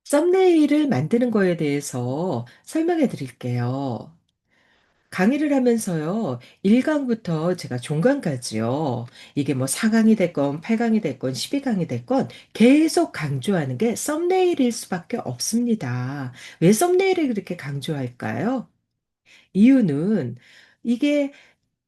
썸네일을 만드는 거에 대해서 설명해 드릴게요. 강의를 하면서요, 1강부터 제가 종강까지요, 이게 뭐 4강이 됐건 8강이 됐건 12강이 됐건 계속 강조하는 게 썸네일일 수밖에 없습니다. 왜 썸네일을 그렇게 강조할까요? 이유는 이게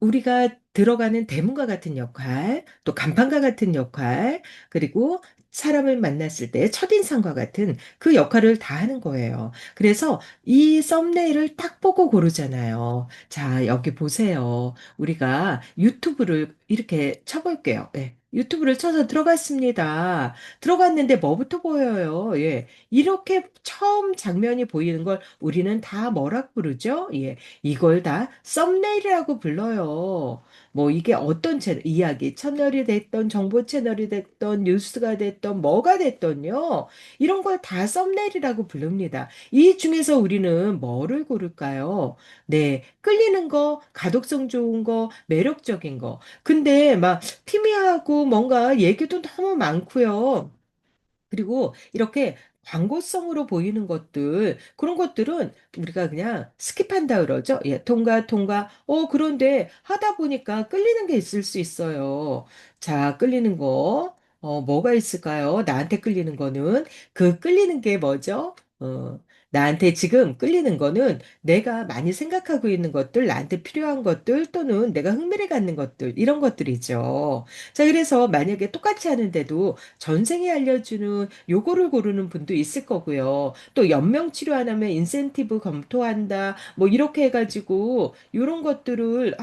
우리가 들어가는 대문과 같은 역할, 또 간판과 같은 역할, 그리고 사람을 만났을 때 첫인상과 같은 그 역할을 다 하는 거예요. 그래서 이 썸네일을 딱 보고 고르잖아요. 자, 여기 보세요. 우리가 유튜브를 이렇게 쳐볼게요. 예. 유튜브를 쳐서 들어갔습니다. 들어갔는데 뭐부터 보여요? 예. 이렇게 처음 장면이 보이는 걸 우리는 다 뭐라고 부르죠? 예. 이걸 다 썸네일이라고 불러요. 뭐 이게 어떤 채널, 이야기 채널이 됐던 정보 채널이 됐던 뉴스가 됐던 뭐가 됐던요. 이런 걸 다 썸네일이라고 부릅니다. 이 중에서 우리는 뭐를 고를까요? 네, 끌리는 거, 가독성 좋은 거, 매력적인 거. 근데 막 희미하고 뭔가 얘기도 너무 많고요. 그리고 이렇게 광고성으로 보이는 것들, 그런 것들은 우리가 그냥 스킵한다 그러죠. 예, 통과, 통과. 그런데 하다 보니까 끌리는 게 있을 수 있어요. 자, 끌리는 거, 뭐가 있을까요? 나한테 끌리는 거는, 그 끌리는 게 뭐죠? 나한테 지금 끌리는 거는 내가 많이 생각하고 있는 것들, 나한테 필요한 것들, 또는 내가 흥미를 갖는 것들, 이런 것들이죠. 자, 그래서 만약에 똑같이 하는데도 전생에 알려주는 요거를 고르는 분도 있을 거고요. 또 연명 치료 안 하면 인센티브 검토한다. 뭐 이렇게 해가지고 요런 것들을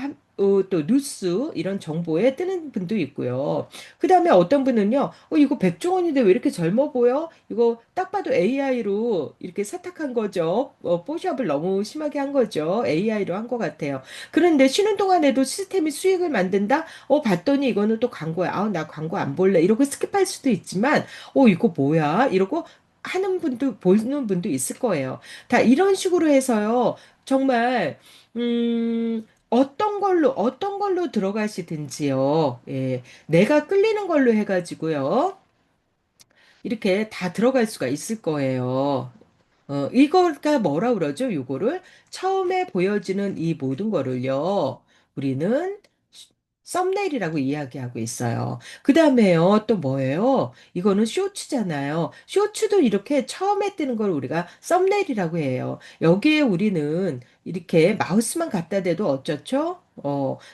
또 뉴스 이런 정보에 뜨는 분도 있고요. 그 다음에 어떤 분은요, 이거 백종원인데 왜 이렇게 젊어 보여? 이거 딱 봐도 AI로 이렇게 세탁한 거죠. 뽀샵을 너무 심하게 한 거죠. AI로 한 것 같아요. 그런데 쉬는 동안에도 시스템이 수익을 만든다? 봤더니 이거는 또 광고야. 나 광고 안 볼래. 이러고 스킵할 수도 있지만, 이거 뭐야? 이러고 하는 분도, 보는 분도 있을 거예요. 다 이런 식으로 해서요. 정말, 어떤 걸로 들어가시든지요. 예. 내가 끌리는 걸로 해가지고요. 이렇게 다 들어갈 수가 있을 거예요. 이거가 뭐라 그러죠? 요거를 처음에 보여지는 이 모든 거를요. 우리는 썸네일이라고 이야기하고 있어요. 그 다음에요, 또 뭐예요? 이거는 쇼츠잖아요. 쇼츠도 이렇게 처음에 뜨는 걸 우리가 썸네일이라고 해요. 여기에 우리는 이렇게 마우스만 갖다 대도 어쩌죠?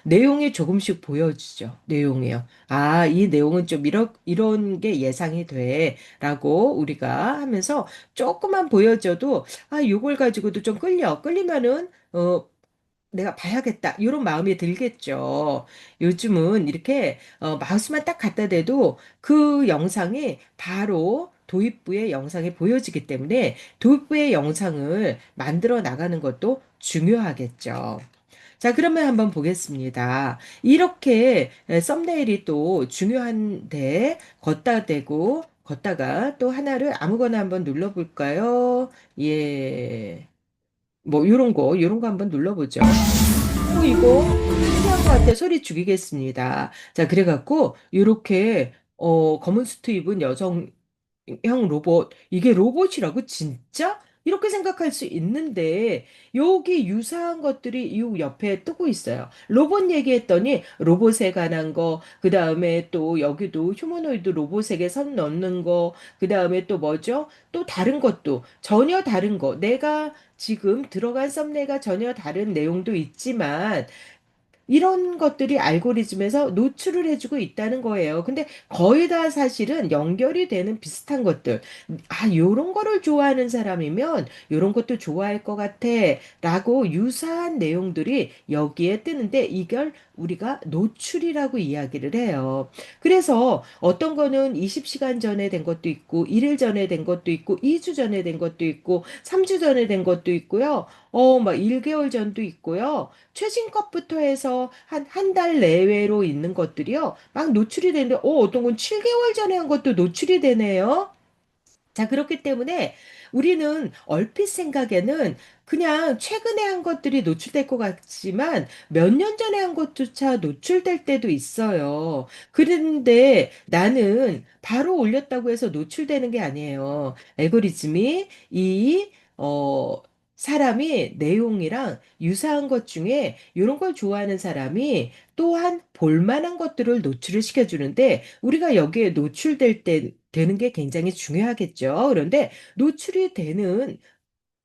내용이 조금씩 보여주죠. 내용이요. 이 내용은 좀 이런 게 예상이 돼. 라고 우리가 하면서 조금만 보여줘도, 요걸 가지고도 좀 끌리면은, 내가 봐야겠다. 이런 마음이 들겠죠. 요즘은 이렇게 마우스만 딱 갖다 대도 그 영상이 바로 도입부의 영상이 보여지기 때문에 도입부의 영상을 만들어 나가는 것도 중요하겠죠. 자, 그러면 한번 보겠습니다. 이렇게 썸네일이 또 중요한데 걷다가 또 하나를 아무거나 한번 눌러볼까요? 예. 뭐 요런 거 한번 눌러보죠. 이거 신기한 것 같아. 소리 죽이겠습니다. 자, 그래갖고 요렇게 검은 수트 입은 여성형 로봇, 이게 로봇이라고 진짜? 이렇게 생각할 수 있는데 여기 유사한 것들이 이 옆에 뜨고 있어요. 로봇 얘기했더니 로봇에 관한 거, 그 다음에 또 여기도 휴머노이드 로봇에게 선 넣는 거, 그 다음에 또 뭐죠? 또 다른 것도 전혀 다른 거. 내가 지금 들어간 썸네일과 전혀 다른 내용도 있지만 이런 것들이 알고리즘에서 노출을 해주고 있다는 거예요. 근데 거의 다 사실은 연결이 되는 비슷한 것들. 요런 거를 좋아하는 사람이면 요런 것도 좋아할 것 같아. 라고 유사한 내용들이 여기에 뜨는데 이걸 우리가 노출이라고 이야기를 해요. 그래서 어떤 거는 20시간 전에 된 것도 있고, 1일 전에 된 것도 있고, 2주 전에 된 것도 있고, 3주 전에 된 것도 있고요. 막 1개월 전도 있고요. 최신 것부터 해서 한 달 내외로 있는 것들이요. 막 노출이 되는데, 어떤 건 7개월 전에 한 것도 노출이 되네요. 자, 그렇기 때문에 우리는 얼핏 생각에는 그냥 최근에 한 것들이 노출될 것 같지만 몇 년 전에 한 것조차 노출될 때도 있어요. 그런데 나는 바로 올렸다고 해서 노출되는 게 아니에요. 알고리즘이 사람이 내용이랑 유사한 것 중에 이런 걸 좋아하는 사람이 또한 볼만한 것들을 노출을 시켜주는데 우리가 여기에 노출될 때 되는 게 굉장히 중요하겠죠. 그런데 노출이 되는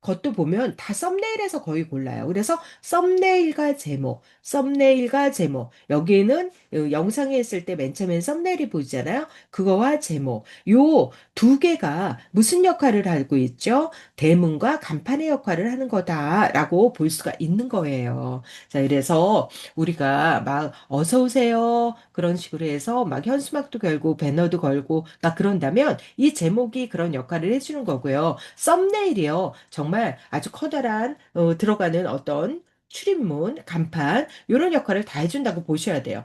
것도 보면 다 썸네일에서 거의 골라요. 그래서 썸네일과 제목, 썸네일과 제목. 여기는 영상에 있을 때 맨 처음엔 썸네일이 보이잖아요. 그거와 제목. 요 두 개가 무슨 역할을 하고 있죠? 대문과 간판의 역할을 하는 거다라고 볼 수가 있는 거예요. 자, 그래서 우리가 막 어서 오세요. 그런 식으로 해서 막 현수막도 걸고 배너도 걸고 막 그런다면 이 제목이 그런 역할을 해주는 거고요. 썸네일이요. 정말 아주 커다란 들어가는 어떤 출입문, 간판 이런 역할을 다 해준다고 보셔야 돼요.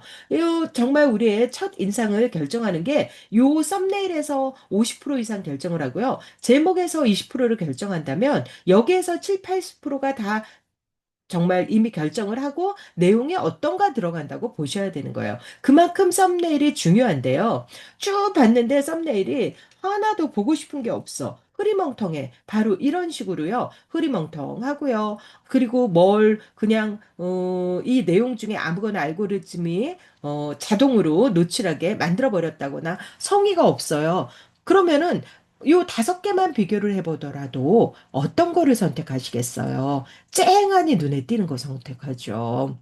정말 우리의 첫 인상을 결정하는 게 요 썸네일에서 50% 이상 결정을 하고요. 제목에서 20%를 결정한다면 여기에서 7, 80%가 다 정말 이미 결정을 하고 내용에 어떤가 들어간다고 보셔야 되는 거예요. 그만큼 썸네일이 중요한데요. 쭉 봤는데 썸네일이 하나도 보고 싶은 게 없어. 흐리멍텅해. 바로 이런 식으로요. 흐리멍텅하고요. 그리고 뭘 그냥 이 내용 중에 아무거나 알고리즘이 자동으로 노출하게 만들어 버렸다거나 성의가 없어요. 그러면은 요 5개만 비교를 해보더라도 어떤 거를 선택하시겠어요? 쨍하니 눈에 띄는 거 선택하죠.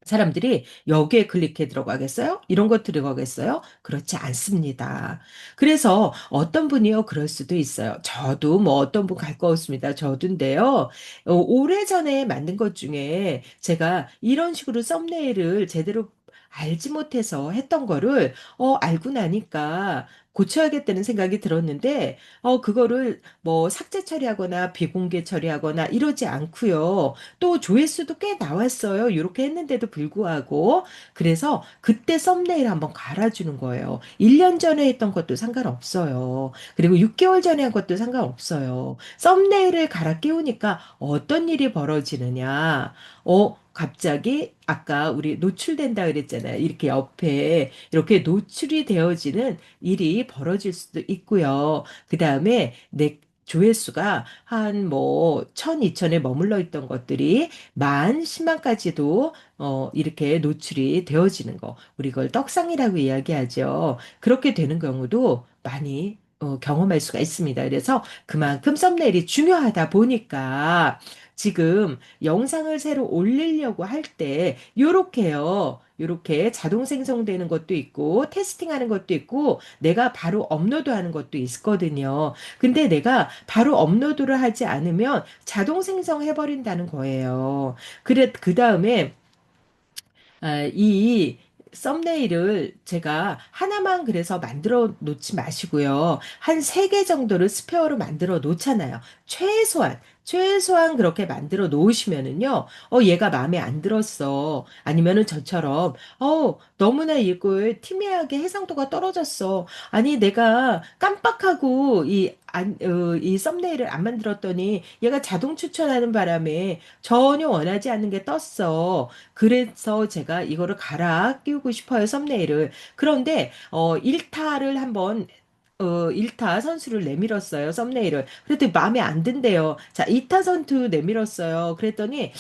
사람들이 여기에 클릭해 들어가겠어요? 이런 거 들어가겠어요? 그렇지 않습니다. 그래서 어떤 분이요, 그럴 수도 있어요. 저도 뭐 어떤 분 갈 거 없습니다. 저도인데요. 오래전에 만든 것 중에 제가 이런 식으로 썸네일을 제대로 알지 못해서 했던 거를 알고 나니까 고쳐야겠다는 생각이 들었는데 그거를 뭐 삭제 처리하거나 비공개 처리하거나 이러지 않고요. 또 조회수도 꽤 나왔어요. 이렇게 했는데도 불구하고. 그래서 그때 썸네일 한번 갈아주는 거예요. 1년 전에 했던 것도 상관없어요. 그리고 6개월 전에 한 것도 상관없어요. 썸네일을 갈아 끼우니까 어떤 일이 벌어지느냐. 갑자기 아까 우리 노출된다 그랬잖아요. 이렇게 옆에 이렇게 노출이 되어지는 일이 벌어질 수도 있고요. 그 다음에 내 조회수가 한 뭐, 2천에 머물러 있던 것들이 10,000까지도 이렇게 노출이 되어지는 거. 우리 이걸 떡상이라고 이야기하죠. 그렇게 되는 경우도 많이 경험할 수가 있습니다. 그래서 그만큼 썸네일이 중요하다 보니까 지금 영상을 새로 올리려고 할 때 요렇게요. 요렇게 자동 생성되는 것도 있고 테스팅하는 것도 있고 내가 바로 업로드하는 것도 있거든요. 근데 내가 바로 업로드를 하지 않으면 자동 생성해버린다는 거예요. 그래, 그 다음에 이 썸네일을 제가 하나만 그래서 만들어 놓지 마시고요. 한 3개 정도를 스페어로 만들어 놓잖아요. 최소한 그렇게 만들어 놓으시면은요. 얘가 마음에 안 들었어. 아니면은 저처럼, 너무나 이걸 티미하게 해상도가 떨어졌어. 아니, 내가 깜빡하고 이 썸네일을 안 만들었더니 얘가 자동 추천하는 바람에 전혀 원하지 않는 게 떴어. 그래서 제가 이거를 갈아 끼우고 싶어요, 썸네일을. 그런데, 1타를 한번, 1타 선수를 내밀었어요, 썸네일을. 그랬더니 마음에 안 든대요. 자, 2타 선수 내밀었어요. 그랬더니,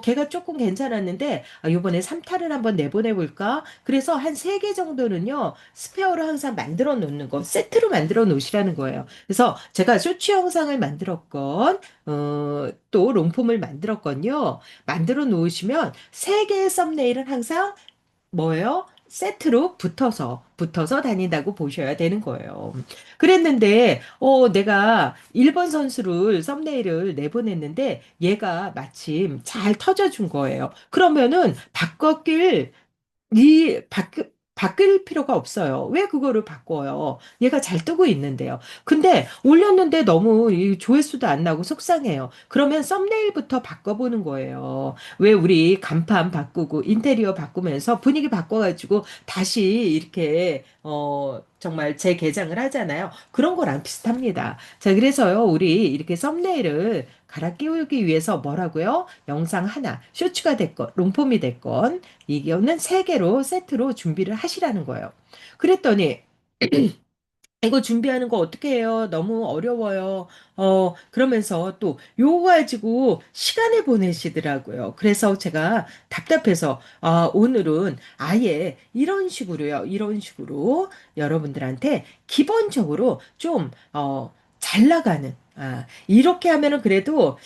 걔가 조금 괜찮았는데, 요번에 3타를 한번 내보내볼까? 그래서 한 3개 정도는요, 스페어로 항상 만들어 놓는 거, 세트로 만들어 놓으시라는 거예요. 그래서 제가 쇼츠 영상을 만들었건, 또 롱폼을 만들었건요, 만들어 놓으시면 세 개의 썸네일은 항상 뭐예요? 세트로 붙어서 다닌다고 보셔야 되는 거예요. 그랬는데, 내가 1번 선수를 썸네일을 내보냈는데, 얘가 마침 잘 터져준 거예요. 그러면은, 바뀔 필요가 없어요. 왜 그거를 바꿔요? 얘가 잘 뜨고 있는데요. 근데 올렸는데 너무 이 조회수도 안 나고 속상해요. 그러면 썸네일부터 바꿔보는 거예요. 왜 우리 간판 바꾸고 인테리어 바꾸면서 분위기 바꿔가지고 다시 이렇게 정말 재개장을 하잖아요. 그런 거랑 비슷합니다. 자, 그래서요, 우리 이렇게 썸네일을 갈아 끼우기 위해서 뭐라고요? 영상 하나, 쇼츠가 됐건, 롱폼이 됐건, 이거는 세 개로 세트로 준비를 하시라는 거예요. 그랬더니, 이거 준비하는 거 어떻게 해요? 너무 어려워요. 그러면서 또 요거 가지고 시간을 보내시더라고요. 그래서 제가 답답해서, 오늘은 아예 이런 식으로요. 이런 식으로 여러분들한테 기본적으로 좀, 잘 나가는, 이렇게 하면은 그래도,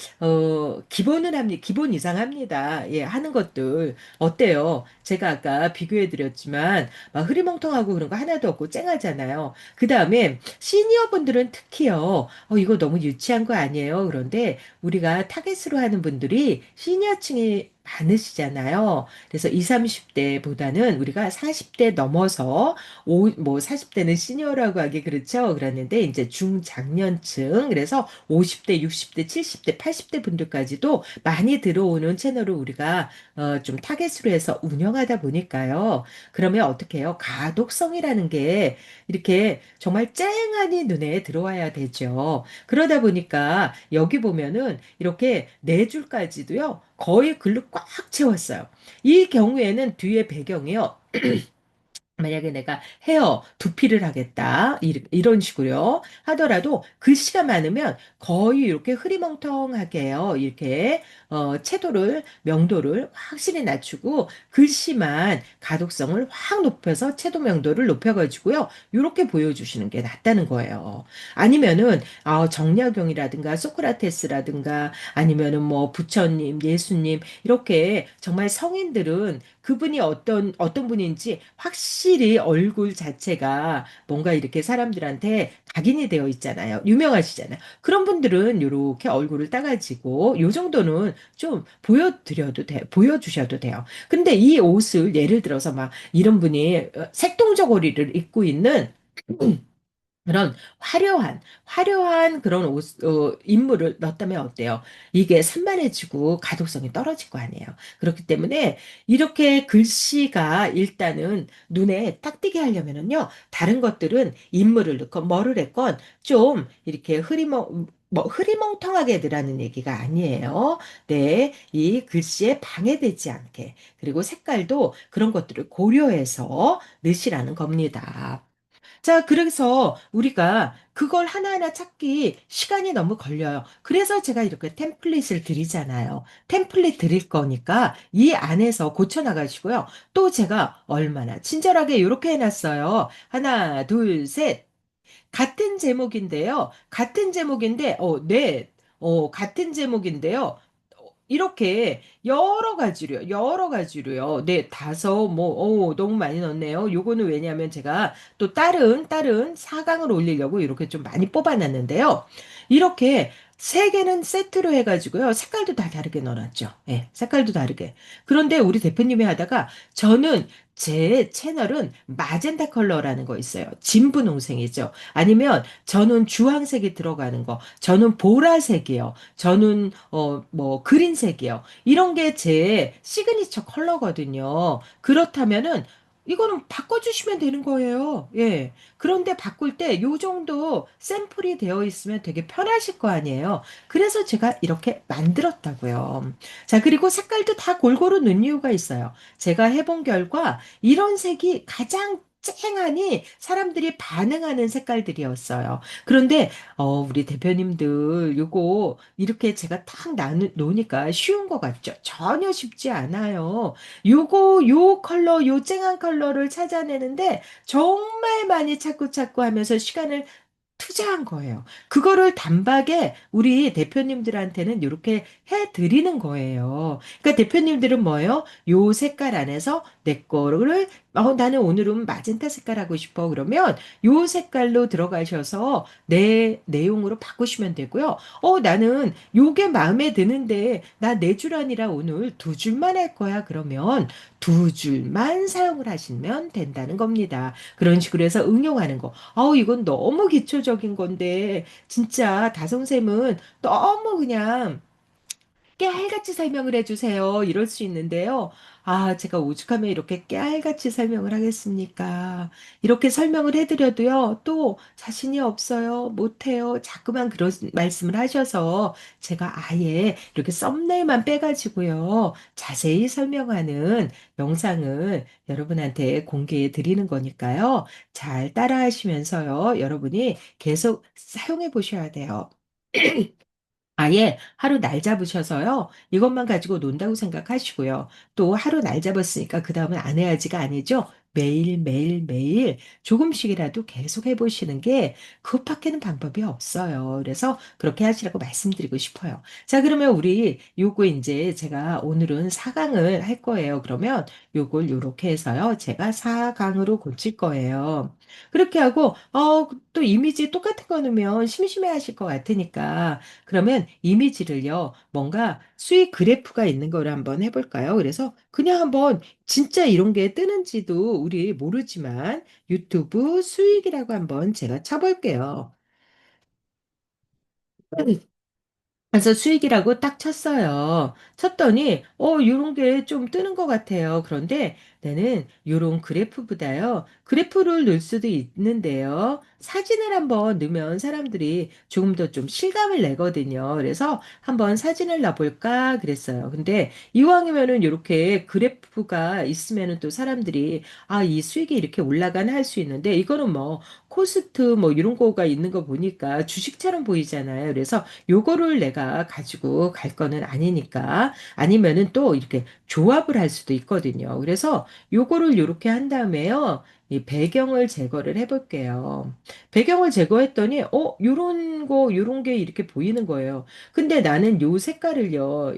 기본은 합니다. 기본 이상 합니다. 예, 하는 것들. 어때요? 제가 아까 비교해 드렸지만, 막 흐리멍텅하고 그런 거 하나도 없고 쨍하잖아요. 그 다음에 시니어분들은 특히요. 이거 너무 유치한 거 아니에요? 그런데 우리가 타겟으로 하는 분들이 시니어층이 많으시잖아요. 그래서 20, 30대보다는 우리가 40대 넘어서 뭐 40대는 시니어라고 하기 그렇죠. 그랬는데 이제 중장년층 그래서 50대, 60대, 70대, 80대 분들까지도 많이 들어오는 채널을 우리가 좀 타겟으로 해서 운영하다 보니까요. 그러면 어떻게 해요? 가독성이라는 게 이렇게 정말 쨍하니 눈에 들어와야 되죠. 그러다 보니까 여기 보면은 이렇게 네 줄까지도요. 거의 글로 꽉 채웠어요. 이 경우에는 뒤에 배경이요. 만약에 내가 헤어 두피를 하겠다 이런 식으로 하더라도 글씨가 많으면 거의 이렇게 흐리멍텅하게요 이렇게 채도를 명도를 확실히 낮추고 글씨만 가독성을 확 높여서 채도 명도를 높여가지고요 이렇게 보여주시는 게 낫다는 거예요. 아니면은 정약용이라든가 소크라테스라든가 아니면은 뭐 부처님 예수님 이렇게 정말 성인들은 그분이 어떤 분인지 확실히 얼굴 자체가 뭔가 이렇게 사람들한테 각인이 되어 있잖아요. 유명하시잖아요. 그런 분들은 이렇게 얼굴을 따가지고 요 정도는 좀 보여주셔도 돼요. 근데 이 옷을 예를 들어서 막 이런 분이 색동저고리를 입고 있는 그런 화려한 그런 인물을 넣었다면 어때요? 이게 산만해지고 가독성이 떨어질 거 아니에요. 그렇기 때문에 이렇게 글씨가 일단은 눈에 딱 띄게 하려면은요, 다른 것들은 인물을 넣건 뭐를 했건 좀 이렇게 흐리멍텅하게 해라는 얘기가 아니에요. 네, 이 글씨에 방해되지 않게. 그리고 색깔도 그런 것들을 고려해서 넣으시라는 겁니다. 자, 그래서 우리가 그걸 하나하나 찾기 시간이 너무 걸려요. 그래서 제가 이렇게 템플릿을 드리잖아요. 템플릿 드릴 거니까 이 안에서 고쳐나가시고요. 또 제가 얼마나 친절하게 이렇게 해놨어요. 하나, 둘, 셋. 같은 제목인데요. 같은 제목인데요. 이렇게 여러 가지로요. 네, 다섯, 너무 많이 넣었네요. 요거는 왜냐하면 제가 또 다른 4강을 올리려고 이렇게 좀 많이 뽑아놨는데요. 이렇게 세 개는 세트로 해가지고요. 색깔도 다 다르게 넣어놨죠. 예, 색깔도 다르게. 그런데 우리 대표님이 하다가 저는 제 채널은 마젠타 컬러라는 거 있어요. 진분홍색이죠. 아니면 저는 주황색이 들어가는 거. 저는 보라색이요. 저는 뭐 그린색이요. 이런 게 제 시그니처 컬러거든요. 그렇다면은 이거는 바꿔주시면 되는 거예요. 예. 그런데 바꿀 때 요 정도 샘플이 되어 있으면 되게 편하실 거 아니에요. 그래서 제가 이렇게 만들었다고요. 자, 그리고 색깔도 다 골고루 넣은 이유가 있어요. 제가 해본 결과 이런 색이 가장 쨍하니 사람들이 반응하는 색깔들이었어요. 그런데 우리 대표님들 요거 이렇게 제가 탁 놓으니까 쉬운 것 같죠? 전혀 쉽지 않아요. 요 컬러, 요 쨍한 컬러를 찾아내는데 정말 많이 찾고 하면서 시간을 투자한 거예요. 그거를 단박에 우리 대표님들한테는 이렇게 해드리는 거예요. 그러니까 대표님들은 뭐예요? 요 색깔 안에서 내 거를 나는 오늘은 마젠타 색깔 하고 싶어. 그러면 요 색깔로 들어가셔서 내 내용으로 바꾸시면 되고요. 나는 요게 마음에 드는데 나 네 줄 아니라 오늘 두 줄만 할 거야. 그러면 두 줄만 사용을 하시면 된다는 겁니다. 그런 식으로 해서 응용하는 거. 이건 너무 기초적인 건데 진짜 다솜쌤은 너무 그냥 깨알같이 설명을 해주세요. 이럴 수 있는데요. 제가 오죽하면 이렇게 깨알같이 설명을 하겠습니까? 이렇게 설명을 해드려도요, 또 자신이 없어요, 못해요. 자꾸만 그런 말씀을 하셔서 제가 아예 이렇게 썸네일만 빼가지고요, 자세히 설명하는 영상을 여러분한테 공개해 드리는 거니까요. 잘 따라 하시면서요, 여러분이 계속 사용해 보셔야 돼요. 아예 하루 날 잡으셔서요. 이것만 가지고 논다고 생각하시고요. 또 하루 날 잡았으니까 그 다음은 안 해야지가 아니죠. 매일 매일 매일 조금씩이라도 계속 해보시는 게 그것밖에는 방법이 없어요. 그래서 그렇게 하시라고 말씀드리고 싶어요. 자, 그러면 우리 요거 이제 제가 오늘은 4강을 할 거예요. 그러면 요걸 요렇게 해서요. 제가 4강으로 고칠 거예요. 그렇게 하고 또 이미지 똑같은 거 넣으면 심심해 하실 것 같으니까 그러면 이미지를요, 뭔가 수익 그래프가 있는 거를 한번 해볼까요? 그래서 그냥 한번 진짜 이런 게 뜨는지도 우리 모르지만 유튜브 수익이라고 한번 제가 쳐볼게요. 그래서 수익이라고 딱 쳤어요. 쳤더니, 요런 게 좀 뜨는 것 같아요. 그런데 나는 요런 그래프보다요, 그래프를 넣을 수도 있는데요. 사진을 한번 넣으면 사람들이 조금 더 좀 실감을 내거든요. 그래서 한번 사진을 놔볼까 그랬어요. 근데 이왕이면은 요렇게 그래프가 있으면은 또 사람들이, 이 수익이 이렇게 올라가나 할 수 있는데, 이거는 뭐, 코스트 뭐 이런 거가 있는 거 보니까 주식처럼 보이잖아요. 그래서 요거를 내가 가지고 갈 거는 아니니까 아니면은 또 이렇게 조합을 할 수도 있거든요. 그래서 요거를 요렇게 한 다음에요. 이 배경을 제거를 해볼게요. 배경을 제거했더니 요런 게 이렇게 보이는 거예요. 근데 나는 요 색깔을요.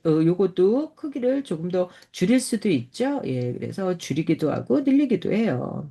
요것도 크기를 조금 더 줄일 수도 있죠. 그래서 줄이기도 하고 늘리기도 해요.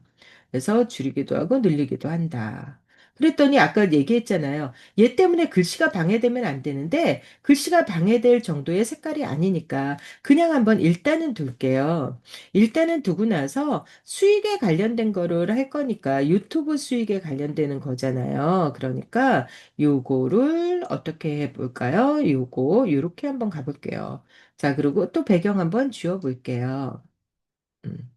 그래서 줄이기도 하고 늘리기도 한다. 그랬더니 아까 얘기했잖아요. 얘 때문에 글씨가 방해되면 안 되는데 글씨가 방해될 정도의 색깔이 아니니까 그냥 한번 일단은 둘게요. 일단은 두고 나서 수익에 관련된 거를 할 거니까 유튜브 수익에 관련되는 거잖아요. 그러니까 요거를 어떻게 해볼까요? 요렇게 한번 가볼게요. 자, 그리고 또 배경 한번 지워볼게요. 음.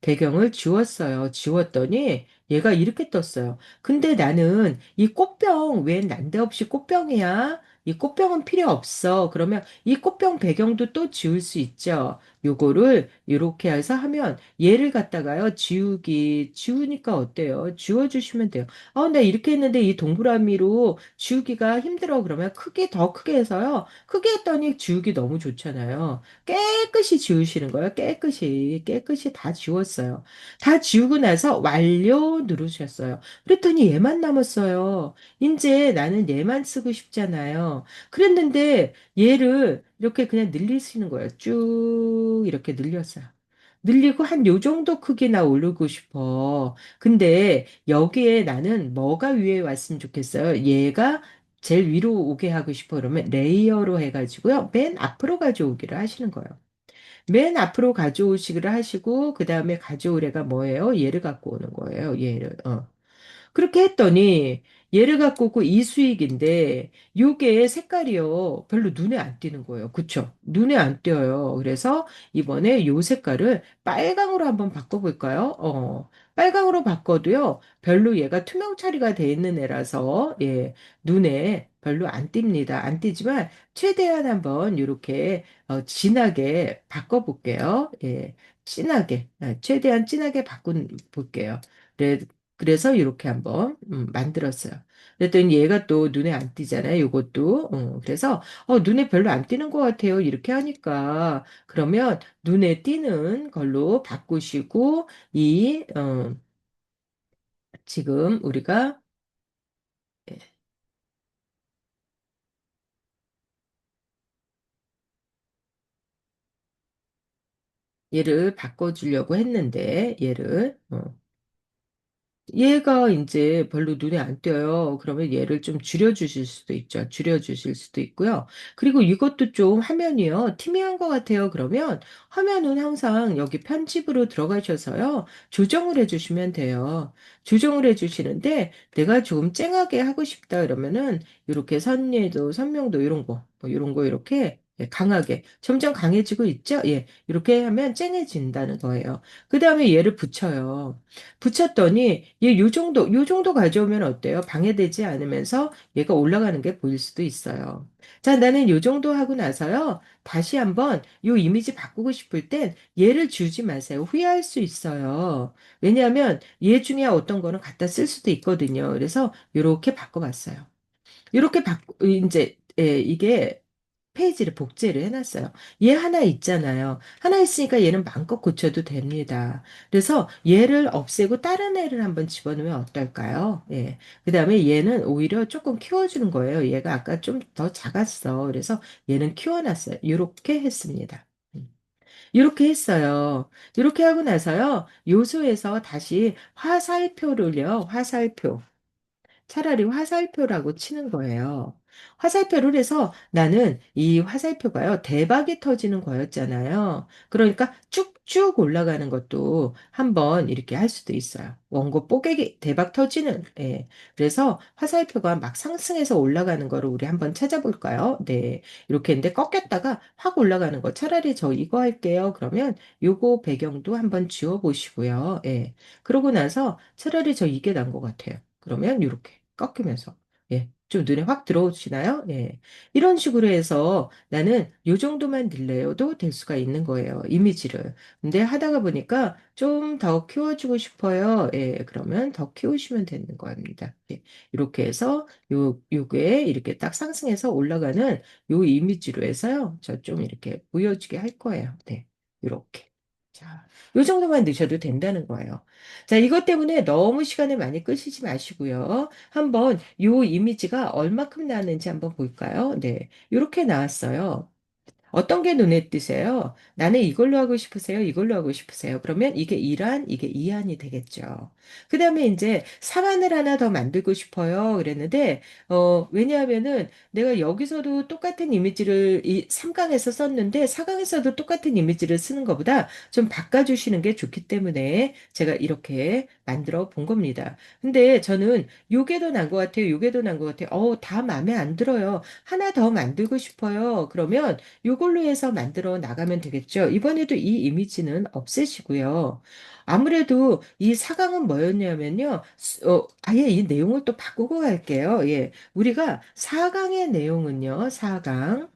배경을 지웠어요. 지웠더니 얘가 이렇게 떴어요. 근데 나는 이 꽃병 왜 난데없이 꽃병이야? 이 꽃병은 필요 없어. 그러면 이 꽃병 배경도 또 지울 수 있죠. 요거를 이렇게 해서 하면 얘를 갖다가요. 지우니까 어때요? 지워주시면 돼요. 나 이렇게 했는데 이 동그라미로 지우기가 힘들어. 그러면 더 크게 해서요. 크게 했더니 지우기 너무 좋잖아요. 깨끗이 지우시는 거예요. 깨끗이 다 지웠어요. 다 지우고 나서 완료 누르셨어요. 그랬더니 얘만 남았어요. 이제 나는 얘만 쓰고 싶잖아요. 그랬는데 얘를 이렇게 그냥 늘리시는 거예요. 쭉 이렇게 늘렸어요. 늘리고 한 요 정도 크기나 오르고 싶어. 근데 여기에 나는 뭐가 위에 왔으면 좋겠어요. 얘가 제일 위로 오게 하고 싶어. 그러면 레이어로 해가지고요. 맨 앞으로 가져오기를 하시는 거예요. 맨 앞으로 가져오시기를 하시고, 그 다음에 가져오래가 뭐예요? 얘를 갖고 오는 거예요. 얘를. 그렇게 했더니 얘를 갖고 오고 이 수익인데 요게 색깔이요. 별로 눈에 안 띄는 거예요. 그쵸? 눈에 안 띄어요. 그래서 이번에 요 색깔을 빨강으로 한번 바꿔볼까요? 빨강으로 바꿔도요. 별로 얘가 투명 처리가 돼 있는 애라서 눈에 별로 안 띕니다. 안 띄지만 최대한 한번 이렇게 진하게 바꿔볼게요. 진하게, 최대한 진하게 바꿔볼게요. 그래서 이렇게 한번 만들었어요. 그랬더니 얘가 또 눈에 안 띄잖아요. 요것도. 그래서 눈에 별로 안 띄는 것 같아요. 이렇게 하니까 그러면 눈에 띄는 걸로 바꾸시고 지금 우리가 얘를 바꿔주려고 했는데, 얘를, 얘가 이제 별로 눈에 안 띄어요. 그러면 얘를 좀 줄여주실 수도 있죠. 줄여주실 수도 있고요. 그리고 이것도 좀 화면이요. 티미한 것 같아요. 그러면 화면은 항상 여기 편집으로 들어가셔서요. 조정을 해주시면 돼요. 조정을 해주시는데 내가 조금 쨍하게 하고 싶다 그러면은 이렇게 선예도, 선명도 이런 거, 뭐 이런 거 이렇게 예, 강하게 점점 강해지고 있죠? 예, 이렇게 하면 쨍해진다는 거예요. 그 다음에 얘를 붙여요. 붙였더니 얘 요 정도 가져오면 어때요? 방해되지 않으면서 얘가 올라가는 게 보일 수도 있어요. 자, 나는 요 정도 하고 나서요. 다시 한번 요 이미지 바꾸고 싶을 땐 얘를 주지 마세요. 후회할 수 있어요. 왜냐하면 얘 중에 어떤 거는 갖다 쓸 수도 있거든요. 그래서 요렇게 바꿔봤어요. 이렇게 바꾸, 이제, 예, 이게 페이지를 복제를 해놨어요. 얘 하나 있잖아요. 하나 있으니까 얘는 마음껏 고쳐도 됩니다. 그래서 얘를 없애고 다른 애를 한번 집어넣으면 어떨까요? 예. 그 다음에 얘는 오히려 조금 키워주는 거예요. 얘가 아까 좀 더 작았어. 그래서 얘는 키워놨어요. 이렇게 했습니다. 이렇게 했어요. 이렇게 하고 나서요. 요소에서 다시 화살표를요. 화살표. 차라리 화살표라고 치는 거예요. 화살표를 해서 나는 이 화살표가요, 대박이 터지는 거였잖아요. 그러니까 쭉쭉 올라가는 것도 한번 이렇게 할 수도 있어요. 원고 뽀개기, 대박 터지는, 예. 그래서 화살표가 막 상승해서 올라가는 거를 우리 한번 찾아볼까요? 네. 이렇게 했는데 꺾였다가 확 올라가는 거. 차라리 저 이거 할게요. 그러면 요거 배경도 한번 지워보시고요. 예. 그러고 나서 차라리 저 이게 난 것 같아요. 그러면 이렇게 꺾이면서 예, 좀 눈에 확 들어오시나요? 예. 이런 식으로 해서 나는 요 정도만 딜레이도 될 수가 있는 거예요. 이미지를. 근데 하다가 보니까 좀 더 키워주고 싶어요. 예, 그러면 더 키우시면 되는 겁니다. 예, 이렇게 해서 요게 이렇게 딱 상승해서 올라가는 요 이미지로 해서요. 저 좀 이렇게 보여주게 할 거예요. 네, 이렇게. 자, 요 정도만 넣으셔도 된다는 거예요. 자, 이것 때문에 너무 시간을 많이 끄시지 마시고요. 한번 요 이미지가 얼마큼 나왔는지 한번 볼까요? 네. 이렇게 나왔어요. 어떤 게 눈에 띄세요? 나는 이걸로 하고 싶으세요? 이걸로 하고 싶으세요? 그러면 이게 1안, 이게 2안이 되겠죠. 그 다음에 이제 3안을 하나 더 만들고 싶어요. 그랬는데, 왜냐하면은 내가 여기서도 똑같은 이미지를 이 3강에서 썼는데 4강에서도 똑같은 이미지를 쓰는 것보다 좀 바꿔주시는 게 좋기 때문에 제가 이렇게 만들어 본 겁니다. 근데 저는 요게 더 나은 것 같아요. 요게 더 나은 것 같아요. 다 마음에 안 들어요. 하나 더 만들고 싶어요. 그러면 이걸로 해서 만들어 나가면 되겠죠. 이번에도 이 이미지는 없애시고요. 아무래도 이 사강은 뭐였냐면요. 아예 이 내용을 또 바꾸고 갈게요. 예. 우리가 사강의 내용은요. 사강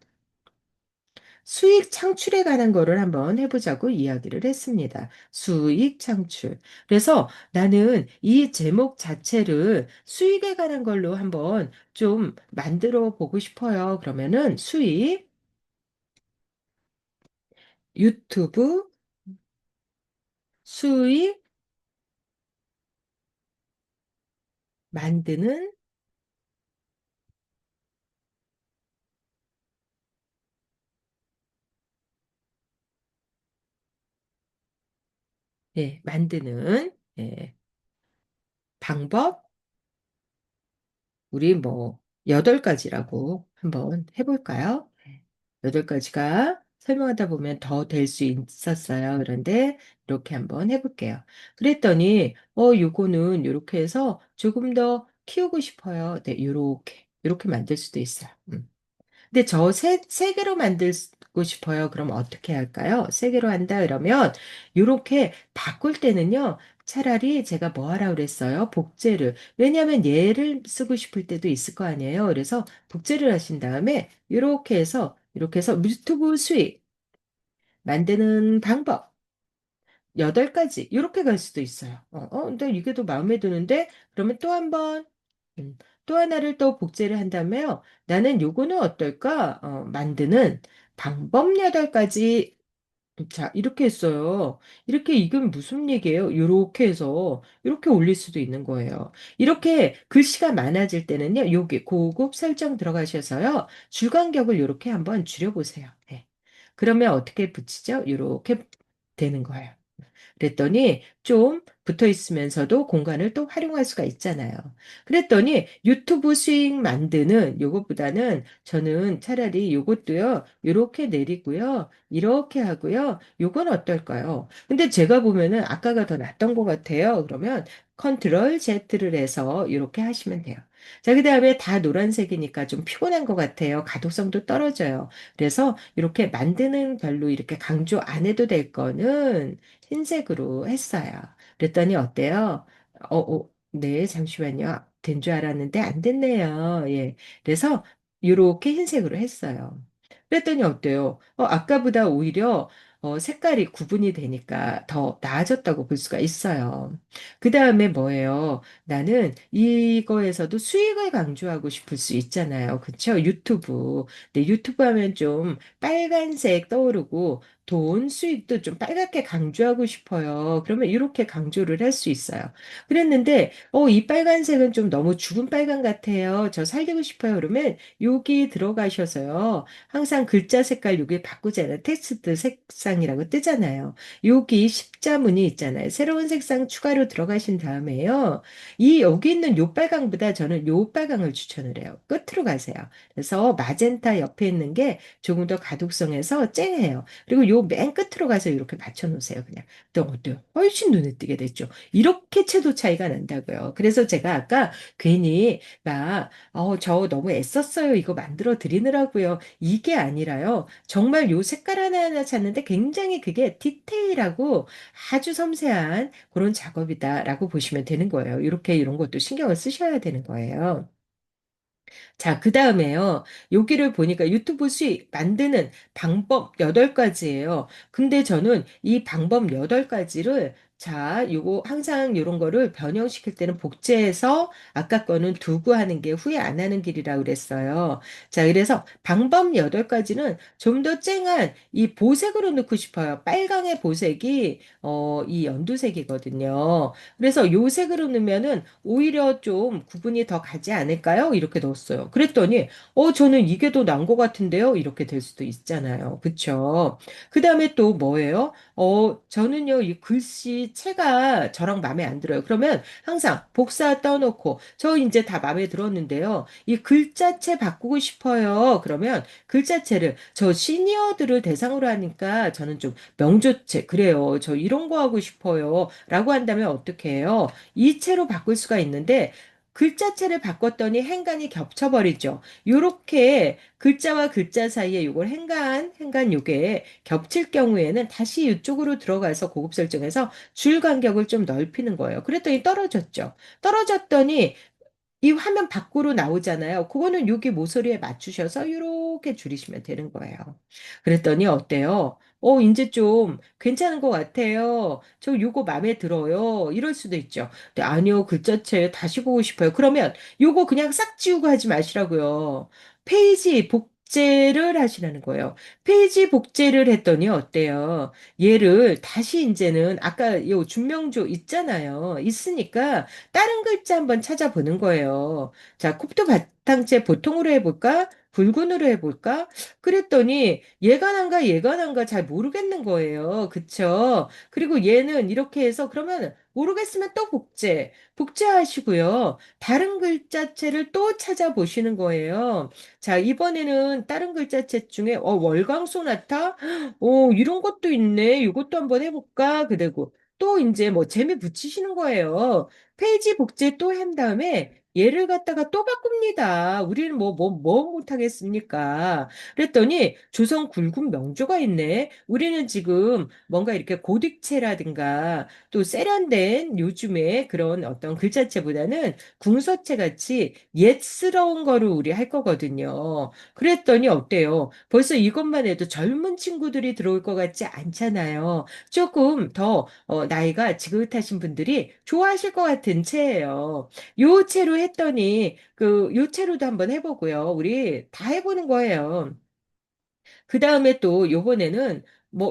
수익 창출에 관한 거를 한번 해보자고 이야기를 했습니다. 수익 창출. 그래서 나는 이 제목 자체를 수익에 관한 걸로 한번 좀 만들어 보고 싶어요. 그러면은 수익, 유튜브, 수익 만드는 예, 만드는 예, 방법 우리 뭐 8가지라고 한번 해볼까요? 8가지가 설명하다 보면 더 될 수 있었어요. 그런데 이렇게 한번 해볼게요. 그랬더니 요거는 이렇게 해서 조금 더 키우고 싶어요. 네, 요렇게 만들 수도 있어요. 근데 저 세 개로 만들고 싶어요. 그럼 어떻게 할까요? 세 개로 한다 그러면 이렇게 바꿀 때는요. 차라리 제가 뭐 하라 그랬어요? 복제를. 왜냐하면 얘를 쓰고 싶을 때도 있을 거 아니에요. 그래서 복제를 하신 다음에 이렇게 해서 유튜브 수익 만드는 방법 8가지 이렇게 갈 수도 있어요. 근데 이게 더 마음에 드는데 그러면 또 한 번, 또 하나를 또 복제를 한다며요. 나는 요거는 어떨까? 만드는 방법 8가지. 자, 이렇게 했어요. 이렇게 이건 무슨 얘기예요? 이렇게 해서 이렇게 올릴 수도 있는 거예요. 이렇게 글씨가 많아질 때는요. 여기 고급 설정 들어가셔서요. 줄 간격을 이렇게 한번 줄여보세요. 네. 그러면 어떻게 붙이죠? 이렇게 되는 거예요. 그랬더니 좀 붙어 있으면서도 공간을 또 활용할 수가 있잖아요. 그랬더니 유튜브 수익 만드는 요것보다는 저는 차라리 요것도요, 요렇게 내리고요, 이렇게 하고요, 요건 어떨까요? 근데 제가 보면은 아까가 더 낫던 것 같아요. 그러면 컨트롤 Z를 해서 이렇게 하시면 돼요. 자, 그 다음에 다 노란색이니까 좀 피곤한 것 같아요. 가독성도 떨어져요. 그래서 이렇게 만드는 별로 이렇게 강조 안 해도 될 거는 흰색으로 했어요. 그랬더니 어때요? 네, 잠시만요. 된 줄 알았는데 안 됐네요. 예. 그래서 이렇게 흰색으로 했어요. 그랬더니 어때요? 아까보다 오히려 색깔이 구분이 되니까 더 나아졌다고 볼 수가 있어요. 그 다음에 뭐예요? 나는 이거에서도 수익을 강조하고 싶을 수 있잖아요. 그쵸? 유튜브. 근데 유튜브 하면 좀 빨간색 떠오르고 돈 수익도 좀 빨갛게 강조하고 싶어요. 그러면 이렇게 강조를 할 수 있어요. 그랬는데, 이 빨간색은 좀 너무 죽은 빨간 같아요. 저 살리고 싶어요. 그러면 여기 들어가셔서요. 항상 글자 색깔 여기 바꾸잖아요. 텍스트 색상이라고 뜨잖아요. 여기 십자문이 있잖아요. 새로운 색상 추가로 들어가신 다음에요. 여기 있는 요 빨강보다 저는 요 빨강을 추천을 해요. 끝으로 가세요. 그래서 마젠타 옆에 있는 게 조금 더 가독성에서 쨍해요. 그리고 요 맨 끝으로 가서 이렇게 맞춰 놓으세요. 그냥. 또 어때요? 훨씬 눈에 띄게 됐죠. 이렇게 채도 차이가 난다고요. 그래서 제가 아까 괜히 저 너무 애썼어요. 이거 만들어 드리느라고요. 이게 아니라요. 정말 요 색깔 하나하나 찾는데 굉장히 그게 디테일하고 아주 섬세한 그런 작업이다라고 보시면 되는 거예요. 이렇게 이런 것도 신경을 쓰셔야 되는 거예요. 자, 그 다음에요. 여기를 보니까 유튜브 수익 만드는 방법 8가지예요. 근데 저는 이 방법 8가지를 요거 항상 이런 거를 변형시킬 때는 복제해서 아까 거는 두고 하는 게 후회 안 하는 길이라고 그랬어요. 자, 그래서 방법 8가지는 좀 더 쨍한 이 보색으로 넣고 싶어요. 빨강의 보색이 이 연두색이거든요. 그래서 요 색으로 넣으면은 오히려 좀 구분이 더 가지 않을까요? 이렇게 넣었어요. 그랬더니, 저는 이게 더 나은 것 같은데요? 이렇게 될 수도 있잖아요. 그쵸? 그 다음에 또 뭐예요? 저는요, 이 글씨 체가 저랑 마음에 안 들어요. 그러면 항상 복사 떠놓고, 저 이제 다 마음에 들었는데요. 이 글자체 바꾸고 싶어요. 그러면 글자체를, 저 시니어들을 대상으로 하니까 저는 좀 명조체, 그래요. 저 이런 거 하고 싶어요. 라고 한다면 어떻게 해요? 이체로 바꿀 수가 있는데 글자체를 바꿨더니 행간이 겹쳐버리죠. 요렇게 글자와 글자 사이에 요걸 행간 요게 겹칠 경우에는 다시 이쪽으로 들어가서 고급 설정해서 줄 간격을 좀 넓히는 거예요. 그랬더니 떨어졌죠. 떨어졌더니 이 화면 밖으로 나오잖아요. 그거는 여기 모서리에 맞추셔서 이렇게 줄이시면 되는 거예요. 그랬더니 어때요? 이제 좀 괜찮은 것 같아요. 저 요거 마음에 들어요. 이럴 수도 있죠. 근데 아니요, 글자체 다시 보고 싶어요. 그러면 요거 그냥 싹 지우고 하지 마시라고요. 페이지 복제를 하시라는 거예요. 페이지 복제를 했더니 어때요? 얘를 다시 이제는 아까 요 준명조 있잖아요. 있으니까 다른 글자 한번 찾아보는 거예요. 자, 곱도 바탕째 보통으로 해볼까? 굵은으로 해볼까? 그랬더니 얘가 난가 얘가 난가 잘 모르겠는 거예요. 그쵸? 그리고 얘는 이렇게 해서 그러면 모르겠으면 또 복제하시고요. 다른 글자체를 또 찾아보시는 거예요. 자, 이번에는 다른 글자체 중에 월광 소나타? 이런 것도 있네. 이것도 한번 해볼까? 그리고 또 이제 뭐 재미 붙이시는 거예요. 페이지 복제 또 한 다음에 얘를 갖다가 또 바꿉니다. 우리는 뭐 못하겠습니까? 그랬더니 조선 굵은 명조가 있네. 우리는 지금 뭔가 이렇게 고딕체라든가 또 세련된 요즘에 그런 어떤 글자체보다는 궁서체 같이 옛스러운 거를 우리 할 거거든요. 그랬더니 어때요? 벌써 이것만 해도 젊은 친구들이 들어올 것 같지 않잖아요. 조금 더 나이가 지긋하신 분들이 좋아하실 것 같은 채예요. 요 채로 했더니 요 채로도 한번 해보고요. 우리 다 해보는 거예요. 그 다음에 또 요번에는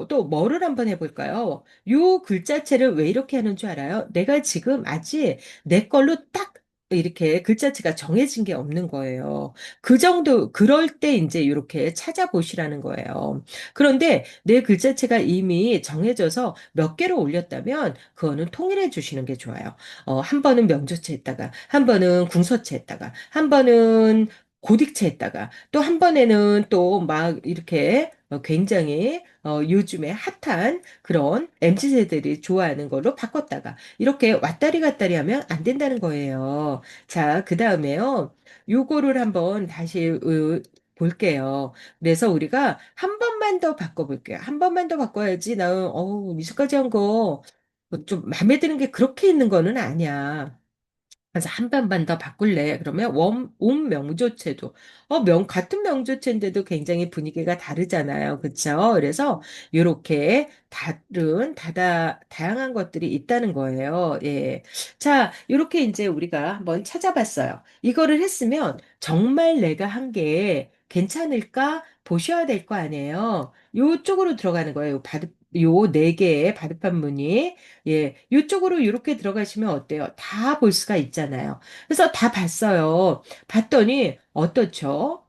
또 뭐를 한번 해볼까요? 요 글자체를 왜 이렇게 하는 줄 알아요? 내가 지금 아직 내 걸로 딱 이렇게 글자체가 정해진 게 없는 거예요. 그 정도, 그럴 때 이제 이렇게 찾아보시라는 거예요. 그런데 내 글자체가 이미 정해져서 몇 개로 올렸다면 그거는 통일해 주시는 게 좋아요. 한 번은 명조체 했다가, 한 번은 궁서체 했다가, 한 번은 고딕체 했다가, 또 한 번에는 또 막 이렇게 굉장히 요즘에 핫한 그런 MZ세들이 좋아하는 걸로 바꿨다가, 이렇게 왔다리 갔다리 하면 안 된다는 거예요. 자, 그 다음에요. 요거를 한번 다시 볼게요. 그래서 우리가 한 번만 더 바꿔볼게요. 한 번만 더 바꿔야지. 나는, 미술까지 한 거, 좀 마음에 드는 게 그렇게 있는 거는 아니야. 그래서 한 번만 더 바꿀래. 그러면 온 명조체도, 같은 명조체인데도 굉장히 분위기가 다르잖아요. 그쵸? 그래서 요렇게 다양한 것들이 있다는 거예요. 예. 자, 요렇게 이제 우리가 한번 찾아봤어요. 이거를 했으면 정말 내가 한 게 괜찮을까 보셔야 될 거 아니에요. 요쪽으로 들어가는 거예요. 요 네 개의 바둑판 무늬. 예, 이쪽으로 이렇게 들어가시면 어때요? 다 볼 수가 있잖아요. 그래서 다 봤어요. 봤더니 어떻죠?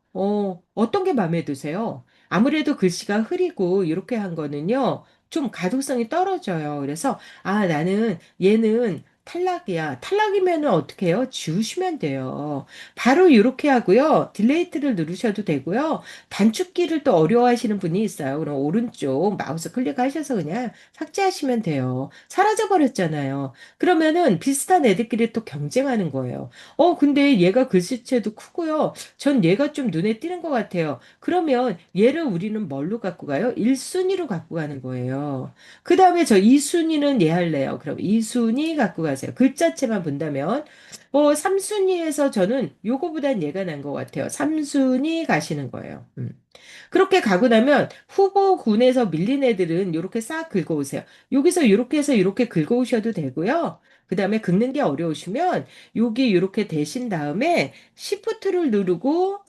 어떤 게 마음에 드세요? 아무래도 글씨가 흐리고 이렇게 한 거는요, 좀 가독성이 떨어져요. 그래서, 나는 얘는 탈락이야. 탈락이면은 어떻게 해요? 지우시면 돼요. 바로 이렇게 하고요. 딜레이트를 누르셔도 되고요. 단축키를 또 어려워하시는 분이 있어요. 그럼 오른쪽 마우스 클릭하셔서 그냥 삭제하시면 돼요. 사라져버렸잖아요. 그러면은 비슷한 애들끼리 또 경쟁하는 거예요. 근데 얘가 글씨체도 크고요. 전 얘가 좀 눈에 띄는 것 같아요. 그러면 얘를 우리는 뭘로 갖고 가요? 1순위로 갖고 가는 거예요. 그 다음에 저 2순위는 얘 할래요. 그럼 2순위 갖고 가세요. 글자체만 본다면. 3순위에서 저는 요거보단 얘가 난 것 같아요. 3순위 가시는 거예요. 그렇게 가고 나면 후보군에서 밀린 애들은 이렇게 싹 긁어오세요. 여기서 이렇게 해서 이렇게 긁어오셔도 되고요. 그 다음에 긁는 게 어려우시면 여기 이렇게 대신 다음에 Shift를 누르고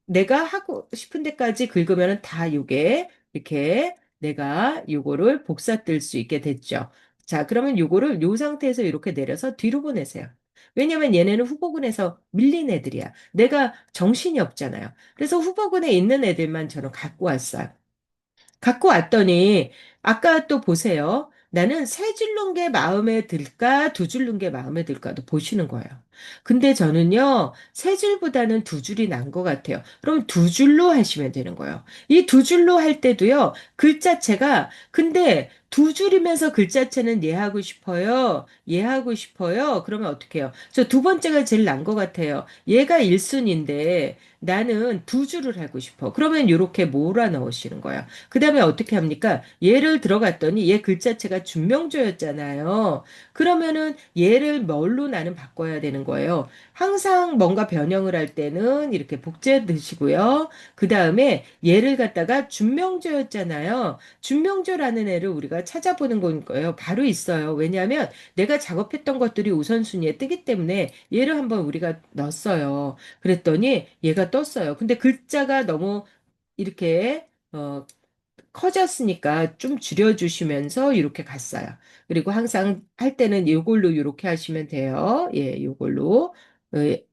내가 하고 싶은 데까지 긁으면 다 요게 이렇게 내가 요거를 복사 뜰 수 있게 됐죠. 자, 그러면 요거를 요 상태에서 이렇게 내려서 뒤로 보내세요. 왜냐면 얘네는 후보군에서 밀린 애들이야. 내가 정신이 없잖아요. 그래서 후보군에 있는 애들만 저는 갖고 왔어요. 갖고 왔더니 아까 또 보세요. 나는 세 줄 놓은 게 마음에 들까, 두 줄 놓은 게 마음에 들까도 보시는 거예요. 근데 저는요, 세 줄보다는 두 줄이 난 것 같아요. 그럼 두 줄로 하시면 되는 거예요. 이 두 줄로 할 때도요, 글자체가, 근데 두 줄이면서 글자체는 이해하고 싶어요. 이해하고 싶어요. 그러면 어떻게 해요? 저 두 번째가 제일 난 것 같아요. 얘가 1순인데 나는 두 줄을 하고 싶어. 그러면 이렇게 몰아 넣으시는 거예요. 그 다음에 어떻게 합니까? 얘를 들어갔더니 얘 글자체가 준명조였잖아요. 그러면은 얘를 뭘로 나는 바꿔야 되는 거예요. 항상 뭔가 변형을 할 때는 이렇게 복제 드시고요. 그 다음에 얘를 갖다가 준명조였잖아요. 준명조라는 애를 우리가 찾아보는 거예요. 바로 있어요. 왜냐하면 내가 작업했던 것들이 우선순위에 뜨기 때문에 얘를 한번 우리가 넣었어요. 그랬더니 얘가 떴어요. 근데 글자가 너무 이렇게 커졌으니까 좀 줄여주시면서 이렇게 갔어요. 그리고 항상 할 때는 이걸로 이렇게 하시면 돼요. 예, 이걸로.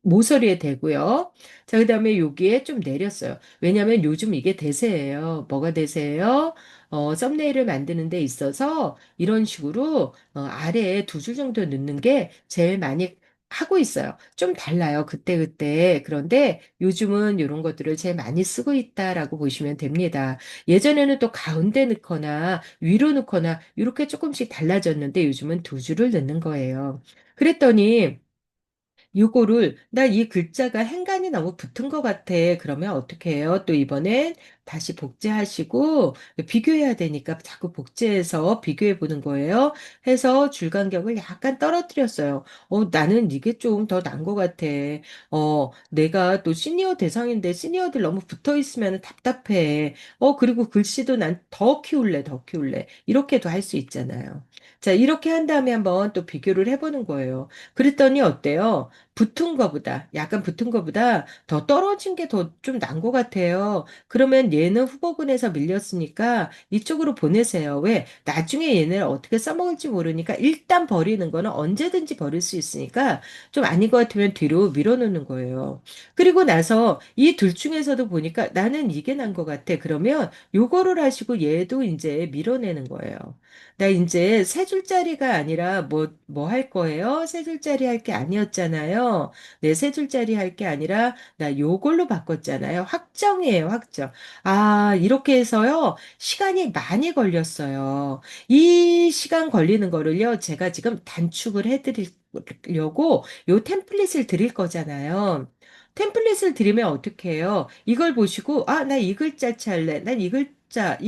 모서리에 대고요. 자, 그다음에 여기에 좀 내렸어요. 왜냐하면 요즘 이게 대세예요. 뭐가 대세예요? 썸네일을 만드는 데 있어서 이런 식으로 아래에 두 줄 정도 넣는 게 제일 많이 하고 있어요. 좀 달라요. 그때그때. 그런데 요즘은 이런 것들을 제일 많이 쓰고 있다라고 보시면 됩니다. 예전에는 또 가운데 넣거나 위로 넣거나 이렇게 조금씩 달라졌는데 요즘은 두 줄을 넣는 거예요. 그랬더니 요거를 나 이 글자가 행간이 너무 붙은 것 같아. 그러면 어떻게 해요? 또 이번엔 다시 복제하시고 비교해야 되니까 자꾸 복제해서 비교해 보는 거예요. 해서 줄 간격을 약간 떨어뜨렸어요. 나는 이게 좀 더 난 것 같아. 내가 또 시니어 대상인데 시니어들 너무 붙어 있으면 답답해. 그리고 글씨도 난 더 키울래, 더 키울래. 이렇게도 할 수 있잖아요. 자, 이렇게 한 다음에 한번 또 비교를 해보는 거예요. 그랬더니 어때요? 붙은 거보다, 약간 붙은 거보다 더 떨어진 게 더 좀 난 것 같아요. 그러면 얘는 후보군에서 밀렸으니까 이쪽으로 보내세요. 왜? 나중에 얘네를 어떻게 써먹을지 모르니까 일단 버리는 거는 언제든지 버릴 수 있으니까 좀 아닌 것 같으면 뒤로 밀어놓는 거예요. 그리고 나서 이 둘 중에서도 보니까 나는 이게 난 것 같아. 그러면 요거를 하시고 얘도 이제 밀어내는 거예요. 나 이제 세 줄짜리가 아니라 뭐 할 거예요? 세 줄짜리 할 게 아니었잖아요. 네, 세 줄짜리 할 게 아니라 나 요걸로 바꿨잖아요. 확정이에요, 확정. 아, 이렇게 해서요. 시간이 많이 걸렸어요. 이 시간 걸리는 거를요. 제가 지금 단축을 해드리려고 요 템플릿을 드릴 거잖아요. 템플릿을 드리면 어떻게 해요? 이걸 보시고, 아, 나 이 글자체 할래. 난 이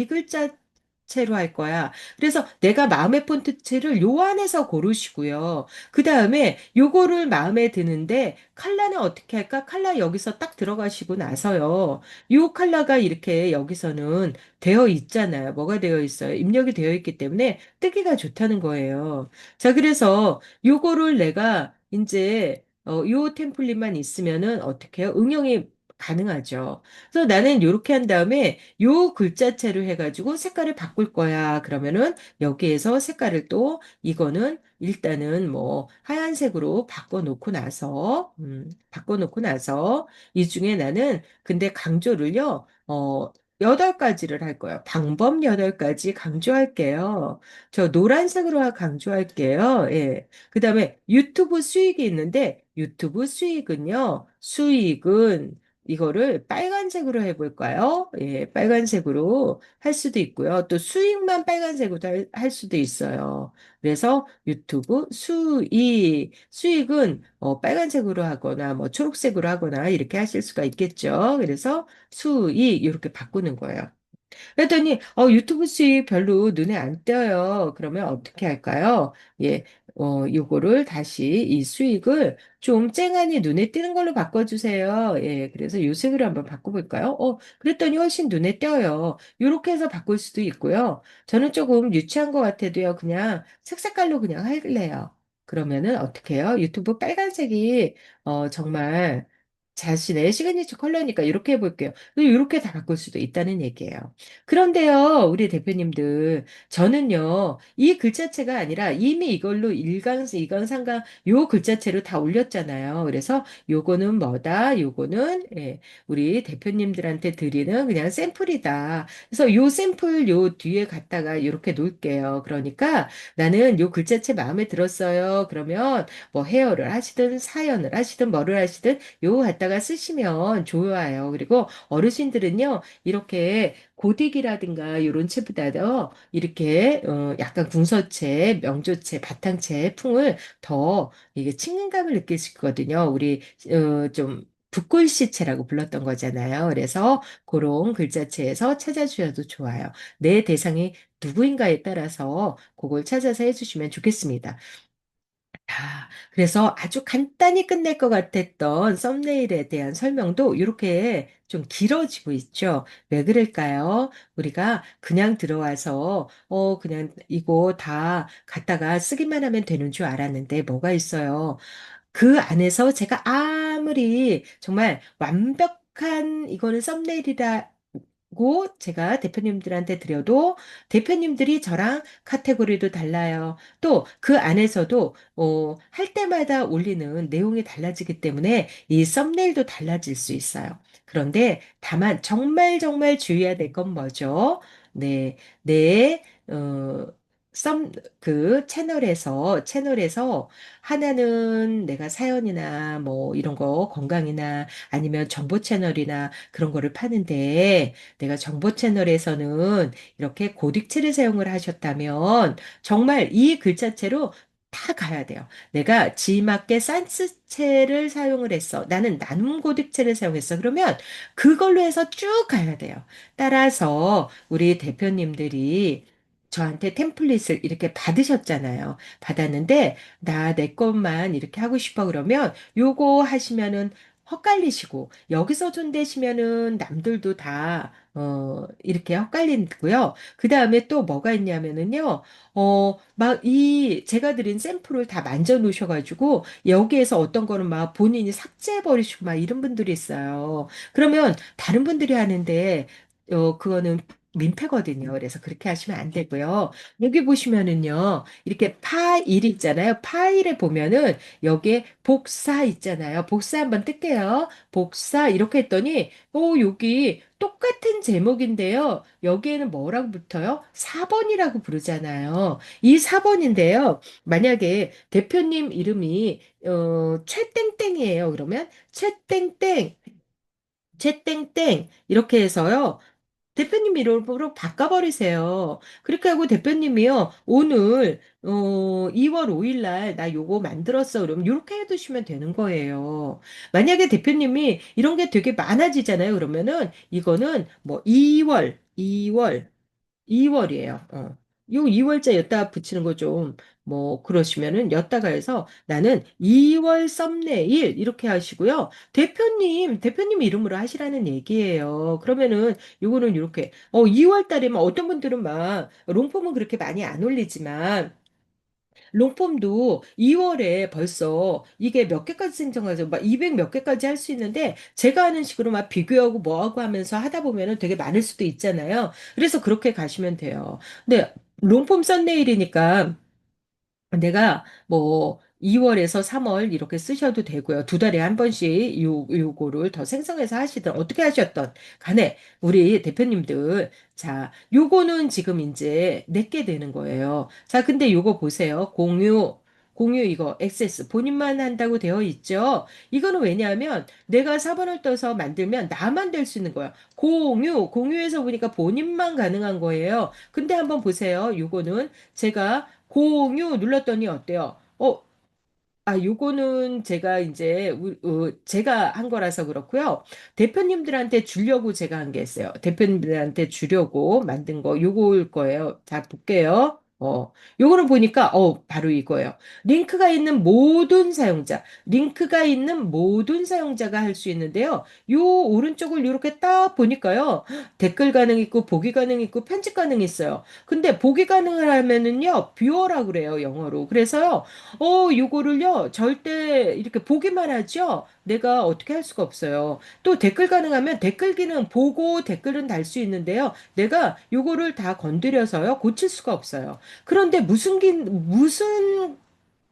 글자체로 할 거야. 그래서 내가 마음의 폰트를 요 안에서 고르시고요. 그 다음에 요거를 마음에 드는데 컬러는 어떻게 할까? 컬러 여기서 딱 들어가시고 나서요. 요 컬러가 이렇게 여기서는 되어 있잖아요. 뭐가 되어 있어요? 입력이 되어 있기 때문에 뜨기가 좋다는 거예요. 자, 그래서 요거를 내가 이제 요 템플릿만 있으면은 어떻게 해요? 응용이 가능하죠. 그래서 나는 요렇게 한 다음에 요 글자체로 해가지고 색깔을 바꿀 거야. 그러면은 여기에서 색깔을 또 이거는 일단은 뭐 하얀색으로 바꿔놓고 나서 이 중에 나는 근데 강조를요, 8가지를 할 거예요. 방법 8가지 강조할게요. 저 노란색으로 강조할게요. 예. 그 다음에 유튜브 수익이 있는데 유튜브 수익은 이거를 빨간색으로 해볼까요? 예, 빨간색으로 할 수도 있고요. 또 수익만 빨간색으로 할 수도 있어요. 그래서 유튜브 수익은 빨간색으로 하거나 뭐 초록색으로 하거나 이렇게 하실 수가 있겠죠. 그래서 수익 이렇게 바꾸는 거예요. 그랬더니 유튜브 수익 별로 눈에 안 띄어요. 그러면 어떻게 할까요? 예, 요거를 다시 이 수익을 좀 쨍하니 눈에 띄는 걸로 바꿔주세요. 예, 그래서 요 색으로 한번 바꿔볼까요? 그랬더니 훨씬 눈에 띄어요. 요렇게 해서 바꿀 수도 있고요. 저는 조금 유치한 것 같아도요. 그냥 색깔로 그냥 할래요. 그러면은 어떻게 해요? 유튜브 빨간색이 정말 자신의 시그니처 컬러니까 이렇게 해볼게요. 이렇게 다 바꿀 수도 있다는 얘기예요. 그런데요, 우리 대표님들, 저는요, 이 글자체가 아니라 이미 이걸로 1강, 2강, 3강 요 글자체로 다 올렸잖아요. 그래서 요거는 뭐다, 요거는, 예, 우리 대표님들한테 드리는 그냥 샘플이다. 그래서 요 샘플 요 뒤에 갖다가 이렇게 놓을게요. 그러니까 나는 요 글자체 마음에 들었어요. 그러면 뭐 헤어를 하시든 사연을 하시든 뭐를 하시든 요거 갖다가 쓰시면 좋아요. 그리고 어르신들은요, 이렇게 고딕이라든가 이런 채보다도 이렇게 약간 궁서체, 명조체, 바탕체 풍을 더 이게 친근감을 느낄 수 있거든요. 우리 좀 붓글씨체라고 불렀던 거잖아요. 그래서 그런 글자체에서 찾아주셔도 좋아요. 내 대상이 누구인가에 따라서 그걸 찾아서 해주시면 좋겠습니다. 그래서 아주 간단히 끝낼 것 같았던 썸네일에 대한 설명도 이렇게 좀 길어지고 있죠. 왜 그럴까요? 우리가 그냥 들어와서, 그냥 이거 다 갖다가 쓰기만 하면 되는 줄 알았는데 뭐가 있어요. 그 안에서 제가 아무리 정말 완벽한 이거는 썸네일이라고 제가 대표님들한테 드려도 대표님들이 저랑 카테고리도 달라요. 또 그 안에서도 할 때마다 올리는 내용이 달라지기 때문에 이 썸네일도 달라질 수 있어요. 그런데 다만 정말 정말 주의해야 될 건 뭐죠? 네, 내 썸, 그 채널에서 하나는 내가 사연이나 뭐 이런 거 건강이나 아니면 정보 채널이나 그런 거를 파는데 내가 정보 채널에서는 이렇게 고딕체를 사용을 하셨다면 정말 이 글자체로 다 가야 돼요. 내가 지맞게 산스체를 사용을 했어. 나는 나눔 고딕체를 사용했어. 그러면 그걸로 해서 쭉 가야 돼요. 따라서 우리 대표님들이 저한테 템플릿을 이렇게 받으셨잖아요. 받았는데 나 내 것만 이렇게 하고 싶어 그러면 요거 하시면은 헛갈리시고, 여기서 손대시면은 남들도 다, 이렇게 헛갈리고요. 그 다음에 또 뭐가 있냐면은요, 제가 드린 샘플을 다 만져 놓으셔가지고, 여기에서 어떤 거는 막 본인이 삭제해버리시고 막 이런 분들이 있어요. 그러면 다른 분들이 하는데, 그거는 민폐거든요. 그래서 그렇게 하시면 안 되고요. 여기 보시면은요, 이렇게 파일 있잖아요. 파일에 보면은 여기에 복사 있잖아요. 복사 한번 뜰게요. 복사 이렇게 했더니, 여기 똑같은 제목인데요. 여기에는 뭐라고 붙어요? 4번이라고 부르잖아요. 이 4번인데요. 만약에 대표님 이름이, 최땡땡이에요. 그러면 최땡땡, 최땡땡, 이렇게 해서요. 대표님 이름으로 바꿔버리세요. 그렇게 하고 대표님이요, 오늘, 2월 5일 날 나 요거 만들었어. 그러면 이렇게 해두시면 되는 거예요. 만약에 대표님이 이런 게 되게 많아지잖아요. 그러면은 이거는 뭐 2월이에요. 요 2월자 였다 붙이는 거 좀, 뭐, 그러시면은, 였다가 해서 나는 2월 썸네일, 이렇게 하시고요. 대표님 이름으로 하시라는 얘기예요. 그러면은, 요거는 이렇게, 2월 달에만 어떤 분들은 막, 롱폼은 그렇게 많이 안 올리지만, 롱폼도 2월에 벌써 이게 몇 개까지 생성하죠? 막 200 몇 개까지 할 수 있는데 제가 하는 식으로 막 비교하고 뭐하고 하면서 하다 보면은 되게 많을 수도 있잖아요. 그래서 그렇게 가시면 돼요. 근데 롱폼 썸네일이니까 내가 뭐 2월에서 3월 이렇게 쓰셔도 되고요. 두 달에 한 번씩 요거를 더 생성해서 하시든 어떻게 하셨던 간에 우리 대표님들 자, 요거는 지금 이제 내게 되는 거예요. 자, 근데 요거 보세요. 공유 이거 액세스 본인만 한다고 되어 있죠. 이거는 왜냐하면 내가 4번을 떠서 만들면 나만 될 수 있는 거야. 공유에서 보니까 본인만 가능한 거예요. 근데 한번 보세요. 요거는 제가 공유 눌렀더니 어때요? 요거는 제가 이제, 제가 한 거라서 그렇고요. 대표님들한테 주려고 제가 한 게 있어요. 대표님들한테 주려고 만든 거, 요거일 거예요. 자, 볼게요. 요거는 보니까, 바로 이거예요. 링크가 있는 모든 사용자가 할 수 있는데요. 요 오른쪽을 이렇게 딱 보니까요. 댓글 가능 있고, 보기 가능 있고, 편집 가능 있어요. 근데 보기 가능을 하면은요, 뷰어라고 그래요, 영어로. 그래서요, 요거를요, 절대 이렇게 보기만 하죠? 내가 어떻게 할 수가 없어요. 또 댓글 가능하면 댓글 기능 보고 댓글은 달 수 있는데요. 내가 요거를 다 건드려서요, 고칠 수가 없어요. 그런데 무슨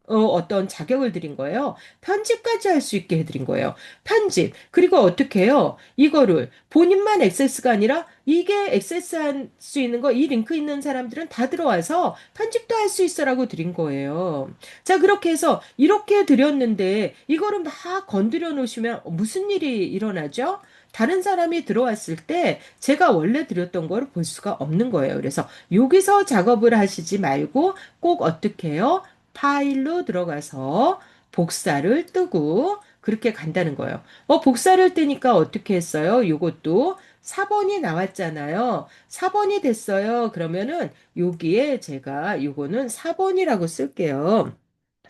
어떤 자격을 드린 거예요. 편집까지 할 수 있게 해드린 거예요. 편집. 그리고 어떻게 해요? 이거를 본인만 액세스가 아니라 이게 액세스할 수 있는 거, 이 링크 있는 사람들은 다 들어와서 편집도 할 수 있어라고 드린 거예요. 자, 그렇게 해서 이렇게 드렸는데 이거를 막 건드려 놓으시면 무슨 일이 일어나죠? 다른 사람이 들어왔을 때 제가 원래 드렸던 거를 볼 수가 없는 거예요. 그래서 여기서 작업을 하시지 말고 꼭 어떻게 해요? 파일로 들어가서 복사를 뜨고 그렇게 간다는 거예요. 복사를 뜨니까 어떻게 했어요? 요것도 4번이 나왔잖아요. 4번이 됐어요. 그러면은 여기에 제가 요거는 4번이라고 쓸게요.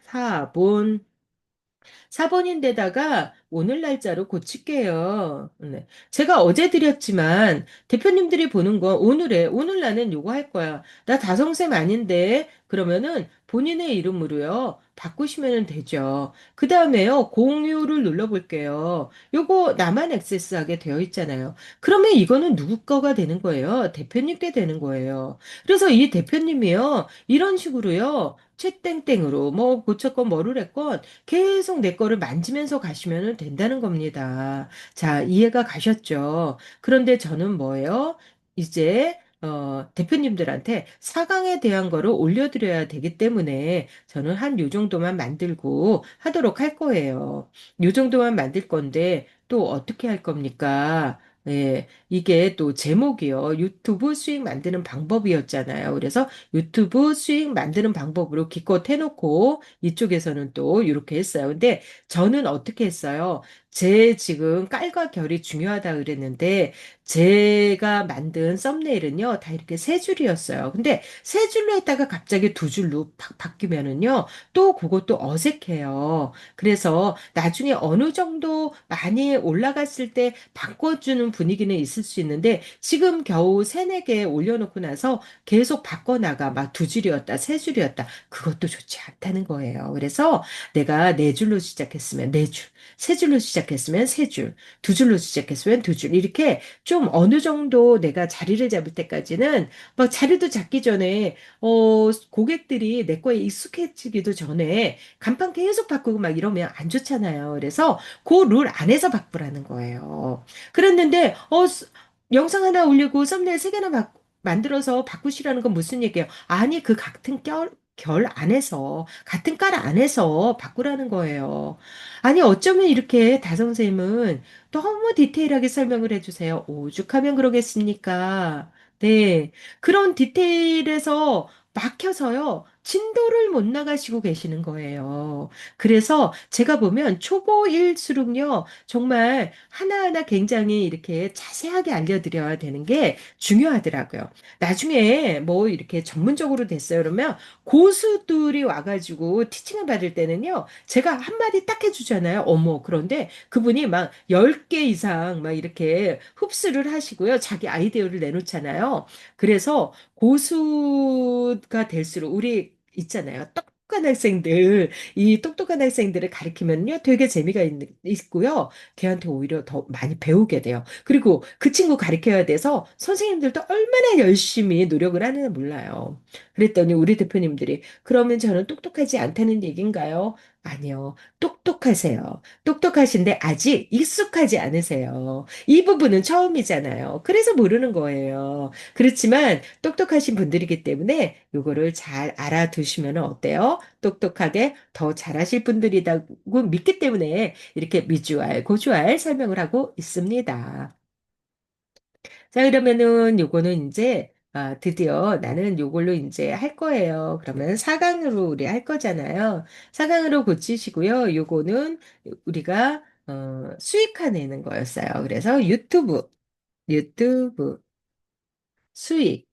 4번. 4번인데다가 오늘 날짜로 고칠게요. 네. 제가 어제 드렸지만 대표님들이 보는 거 오늘 나는 요거 할 거야. 나 다성쌤 아닌데 그러면은 본인의 이름으로요. 바꾸시면 되죠. 그 다음에요. 공유를 눌러볼게요. 요거 나만 액세스하게 되어 있잖아요. 그러면 이거는 누구 거가 되는 거예요? 대표님께 되는 거예요. 그래서 이 대표님이요. 이런 식으로요. 채땡땡으로 뭐 고쳤건 뭐를 했건 계속 내 거를 만지면서 가시면 된다는 겁니다. 자, 이해가 가셨죠? 그런데 저는 뭐예요? 이제 대표님들한테 4강에 대한 거를 올려드려야 되기 때문에 저는 한 요 정도만 만들고 하도록 할 거예요. 요 정도만 만들 건데 또 어떻게 할 겁니까? 예, 이게 또 제목이요. 유튜브 수익 만드는 방법이었잖아요. 그래서 유튜브 수익 만드는 방법으로 기껏 해놓고 이쪽에서는 또 이렇게 했어요. 근데 저는 어떻게 했어요? 제 지금 깔과 결이 중요하다 그랬는데 제가 만든 썸네일은요 다 이렇게 세 줄이었어요. 근데 세 줄로 했다가 갑자기 두 줄로 팍 바뀌면은요 또 그것도 어색해요. 그래서 나중에 어느 정도 많이 올라갔을 때 바꿔주는 분위기는 있을 수 있는데 지금 겨우 세네 개 올려놓고 나서 계속 바꿔나가 막 두 줄이었다 세 줄이었다 그것도 좋지 않다는 거예요. 그래서 내가 네 줄로 시작했으면 네 줄, 세 줄로 시작했으면 세 줄, 두 줄로 시작했으면 두 줄 이렇게 좀 어느 정도 내가 자리를 잡을 때까지는 막 자리도 잡기 전에 고객들이 내 거에 익숙해지기도 전에 간판 계속 바꾸고 막 이러면 안 좋잖아요. 그래서 그 룰 안에서 바꾸라는 거예요. 그랬는데 영상 하나 올리고 썸네일 세 개나 만들어서 바꾸시라는 건 무슨 얘기예요? 아니 그 같은 결 안에서 같은 깔 안에서 바꾸라는 거예요. 아니 어쩌면 이렇게 다성 쌤은 너무 디테일하게 설명을 해주세요. 오죽하면 그러겠습니까? 네. 그런 디테일에서 막혀서요. 진도를 못 나가시고 계시는 거예요. 그래서 제가 보면 초보일수록요, 정말 하나하나 굉장히 이렇게 자세하게 알려드려야 되는 게 중요하더라고요. 나중에 뭐 이렇게 전문적으로 됐어요. 그러면 고수들이 와가지고 티칭을 받을 때는요, 제가 한마디 딱 해주잖아요. 어머, 그런데 그분이 막 10개 이상 막 이렇게 흡수를 하시고요. 자기 아이디어를 내놓잖아요. 그래서 고수가 될수록 우리 있잖아요. 똑똑한 학생들, 이 똑똑한 학생들을 가르치면요 되게 재미가 있고요. 걔한테 오히려 더 많이 배우게 돼요. 그리고 그 친구 가르쳐야 돼서 선생님들도 얼마나 열심히 노력을 하는지 몰라요. 그랬더니 우리 대표님들이 그러면 저는 똑똑하지 않다는 얘기인가요? 아니요. 똑똑하세요. 똑똑하신데 아직 익숙하지 않으세요. 이 부분은 처음이잖아요. 그래서 모르는 거예요. 그렇지만 똑똑하신 분들이기 때문에 요거를 잘 알아두시면 어때요? 똑똑하게 더 잘하실 분들이라고 믿기 때문에 이렇게 미주알, 고주알 설명을 하고 있습니다. 자, 그러면은 요거는 이제 드디어 나는 요걸로 이제 할 거예요. 그러면 4강으로 우리 할 거잖아요. 4강으로 고치시고요. 요거는 우리가 수익화내는 거였어요. 그래서 유튜브 수익,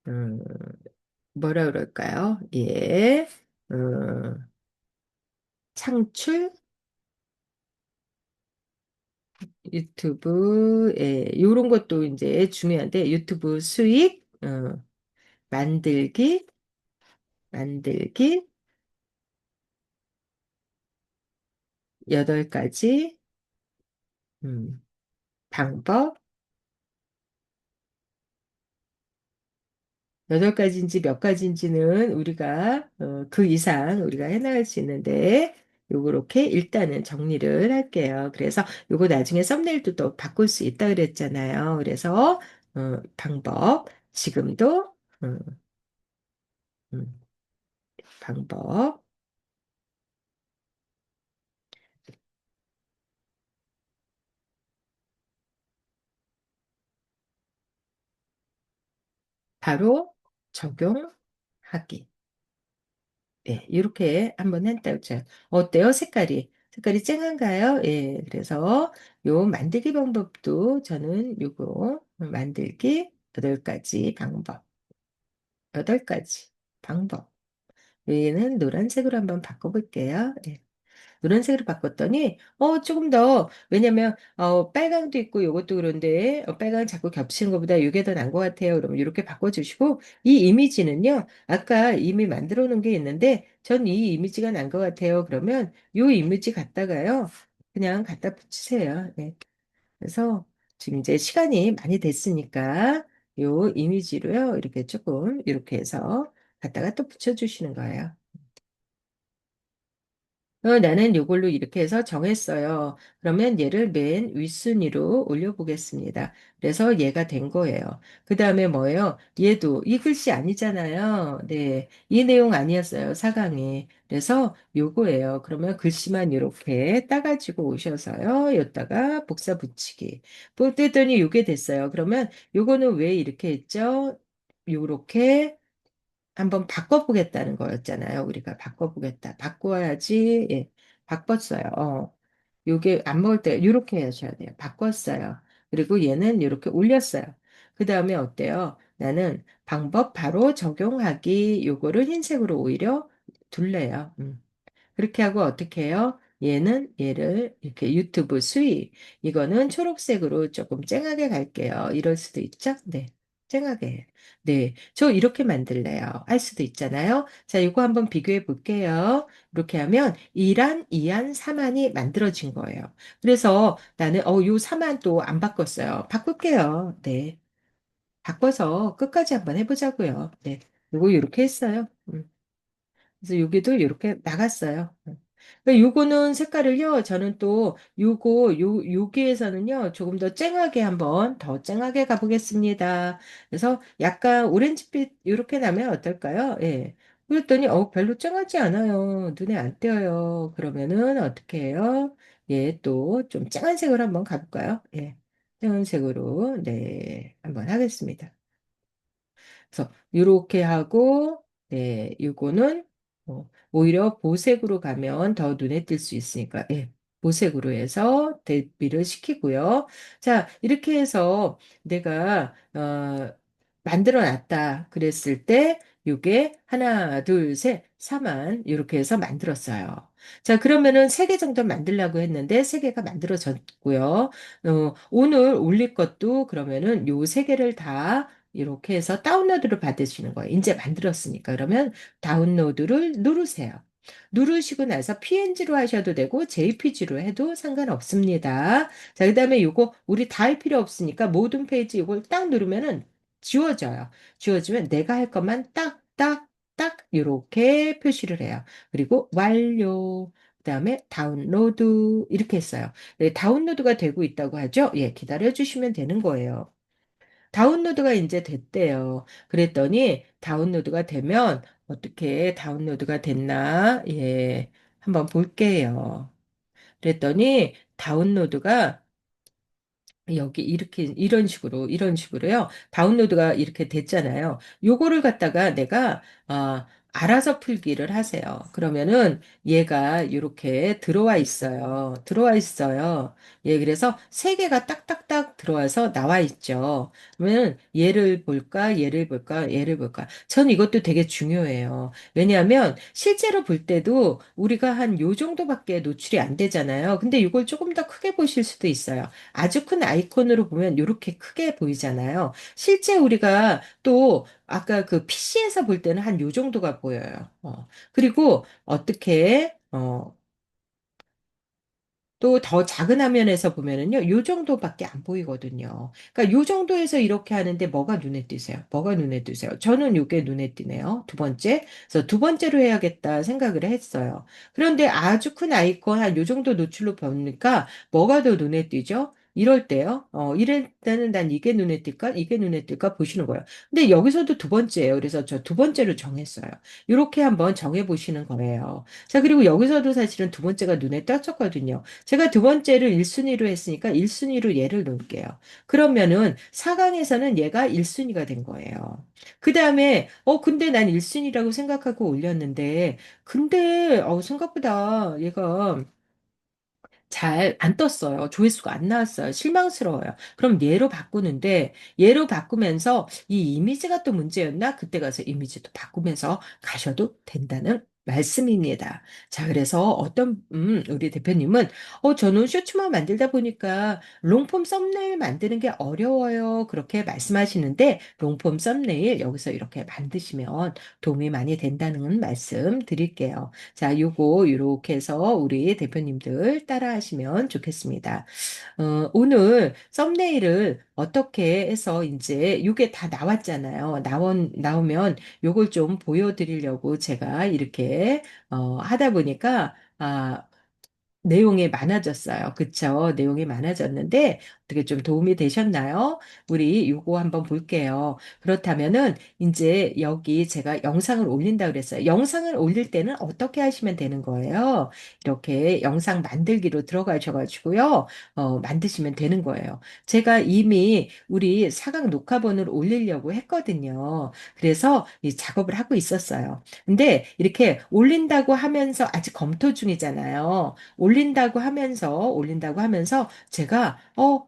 음, 뭐라 그럴까요? 예, 창출, 유튜브, 예, 요런 것도 이제 중요한데 유튜브 수익, 만들기, 만들기, 8가지, 음, 방법, 8가지인지 몇 가지인지는 우리가, 그 이상 우리가 해나갈 수 있는데, 요렇게 일단은 정리를 할게요. 그래서 요거 나중에 썸네일도 또 바꿀 수 있다 그랬잖아요. 그래서, 방법, 지금도, 음, 음, 방법, 바로 적용하기. 예, 이렇게 한번 했다고 죠 어때요? 색깔이? 색깔이 쨍한가요? 예, 그래서 요 만들기 방법도 저는 요거 만들기 8가지 방법. 8가지 방법. 여기는 노란색으로 한번 바꿔볼게요. 예. 노란색으로 바꿨더니 조금 더 왜냐면 빨강도 있고 요것도 그런데 빨강 자꾸 겹치는 것보다 이게 더 나은 것 같아요. 그러면 이렇게 바꿔주시고 이 이미지는요. 아까 이미 만들어 놓은 게 있는데 전 이 이미지가 난 것 같아요. 그러면 요 이미지 갖다가요. 그냥 갖다 붙이세요. 네. 그래서 지금 이제 시간이 많이 됐으니까 요 이미지로요. 이렇게 조금 이렇게 해서 갖다가 또 붙여주시는 거예요. 나는 이걸로 이렇게 해서 정했어요. 그러면 얘를 맨 윗순위로 올려보겠습니다. 그래서 얘가 된 거예요. 그 다음에 뭐예요? 얘도 이 글씨 아니잖아요. 네, 이 내용 아니었어요. 4강에. 그래서 요거예요. 그러면 글씨만 이렇게 따가지고 오셔서요. 여기다가 복사 붙이기. 볼 때더니 요게 됐어요. 그러면 요거는 왜 이렇게 했죠? 요렇게 한번 바꿔보겠다는 거였잖아요. 우리가 바꿔보겠다. 바꿔야지. 예, 바꿨어요. 요게 안 먹을 때 요렇게 하셔야 돼요. 바꿨어요. 그리고 얘는 요렇게 올렸어요. 그 다음에 어때요? 나는 방법 바로 적용하기 요거를 흰색으로 오히려 둘래요. 그렇게 하고 어떻게 해요? 얘는 얘를 이렇게 유튜브 수위 이거는 초록색으로 조금 쨍하게 갈게요. 이럴 수도 있죠? 네. 쨍하게. 네. 저 이렇게 만들래요. 할 수도 있잖아요. 자, 이거 한번 비교해 볼게요. 이렇게 하면 2란, 2안, 3안이 만들어진 거예요. 그래서 나는 요 3안 또 안 바꿨어요. 바꿀게요. 네. 바꿔서 끝까지 한번 해보자고요. 네. 요거 이렇게 했어요. 그래서 여기도 이렇게 나갔어요. 요거는 색깔을요, 저는 또 여기에서는요, 조금 더 쨍하게 한번 더 쨍하게 가보겠습니다. 그래서 약간 오렌지빛 이렇게 나면 어떨까요? 예. 그랬더니, 별로 쨍하지 않아요. 눈에 안 띄어요. 그러면은 어떻게 해요? 예, 또 좀 쨍한 색으로 한번 가볼까요? 예. 쨍한 색으로, 네, 한번 하겠습니다. 그래서 이렇게 하고 네, 요거는 오히려 보색으로 가면 더 눈에 띌 수 있으니까 예, 보색으로 해서 대비를 시키고요. 자, 이렇게 해서 내가 만들어 놨다 그랬을 때 요게 하나, 둘, 셋, 4만 이렇게 해서 만들었어요. 자, 그러면은 3개 정도 만들려고 했는데 3개가 만들어졌고요. 오늘 올릴 것도 그러면은 요 3개를 다 이렇게 해서 다운로드를 받으시는 거예요. 이제 만들었으니까. 그러면 다운로드를 누르세요. 누르시고 나서 PNG로 하셔도 되고 JPG로 해도 상관없습니다. 자, 그다음에 요거 우리 다 할 필요 없으니까 모든 페이지 이걸 딱 누르면은 지워져요. 지워지면 내가 할 것만 딱, 딱, 딱 이렇게 표시를 해요. 그리고 완료. 그다음에 다운로드 이렇게 했어요. 네, 다운로드가 되고 있다고 하죠? 예, 기다려 주시면 되는 거예요. 다운로드가 이제 됐대요. 그랬더니 다운로드가 되면 어떻게 다운로드가 됐나? 예, 한번 볼게요. 그랬더니 다운로드가 여기 이렇게 이런 식으로요. 다운로드가 이렇게 됐잖아요. 요거를 갖다가 내가 알아서 풀기를 하세요. 그러면은 얘가 이렇게 들어와 있어요. 들어와 있어요. 예, 그래서 세 개가 딱딱딱 들어와서 나와 있죠. 그러면 얘를 볼까, 얘를 볼까, 얘를 볼까. 전 이것도 되게 중요해요. 왜냐하면 실제로 볼 때도 우리가 한 요 정도밖에 노출이 안 되잖아요. 근데 이걸 조금 더 크게 보실 수도 있어요. 아주 큰 아이콘으로 보면 이렇게 크게 보이잖아요. 실제 우리가 또 아까 그 PC에서 볼 때는 한 요 정도가 보여요. 그리고 어떻게 또 더 작은 화면에서 보면은요, 요 정도밖에 안 보이거든요. 그러니까 요 정도에서 이렇게 하는데 뭐가 눈에 띄세요? 뭐가 눈에 띄세요? 저는 요게 눈에 띄네요. 두 번째. 그래서 두 번째로 해야겠다 생각을 했어요. 그런데 아주 큰 아이콘 한 요 정도 노출로 보니까 뭐가 더 눈에 띄죠? 이럴 때요. 이럴 때는 난 이게 눈에 띌까? 이게 눈에 띌까? 보시는 거예요. 근데 여기서도 두 번째예요. 그래서 저 두 번째로 정했어요. 이렇게 한번 정해 보시는 거예요. 자, 그리고 여기서도 사실은 두 번째가 눈에 띄었거든요. 제가 두 번째를 1순위로 했으니까 1순위로 얘를 놓을게요. 그러면은 4강에서는 얘가 1순위가 된 거예요. 그 다음에, 근데 난 1순위라고 생각하고 올렸는데, 근데, 생각보다 얘가 잘 안 떴어요. 조회수가 안 나왔어요. 실망스러워요. 그럼 얘로 바꾸는데 얘로 바꾸면서 이 이미지가 또 문제였나? 그때 가서 이미지도 바꾸면서 가셔도 된다는 말씀입니다. 자, 그래서 우리 대표님은, 저는 쇼츠만 만들다 보니까 롱폼 썸네일 만드는 게 어려워요. 그렇게 말씀하시는데, 롱폼 썸네일 여기서 이렇게 만드시면 도움이 많이 된다는 말씀 드릴게요. 자, 요렇게 해서 우리 대표님들 따라 하시면 좋겠습니다. 오늘 썸네일을 어떻게 해서 이제 요게 다 나왔잖아요. 나오면 요걸 좀 보여드리려고 제가 이렇게, 하다 보니까, 내용이 많아졌어요. 그쵸? 내용이 많아졌는데, 어떻게 좀 도움이 되셨나요? 우리 요거 한번 볼게요. 그렇다면은 이제 여기 제가 영상을 올린다 그랬어요. 영상을 올릴 때는 어떻게 하시면 되는 거예요? 이렇게 영상 만들기로 들어가셔가지고요. 만드시면 되는 거예요. 제가 이미 우리 사각 녹화본을 올리려고 했거든요. 그래서 이 작업을 하고 있었어요. 근데 이렇게 올린다고 하면서 아직 검토 중이잖아요. 올린다고 하면서 제가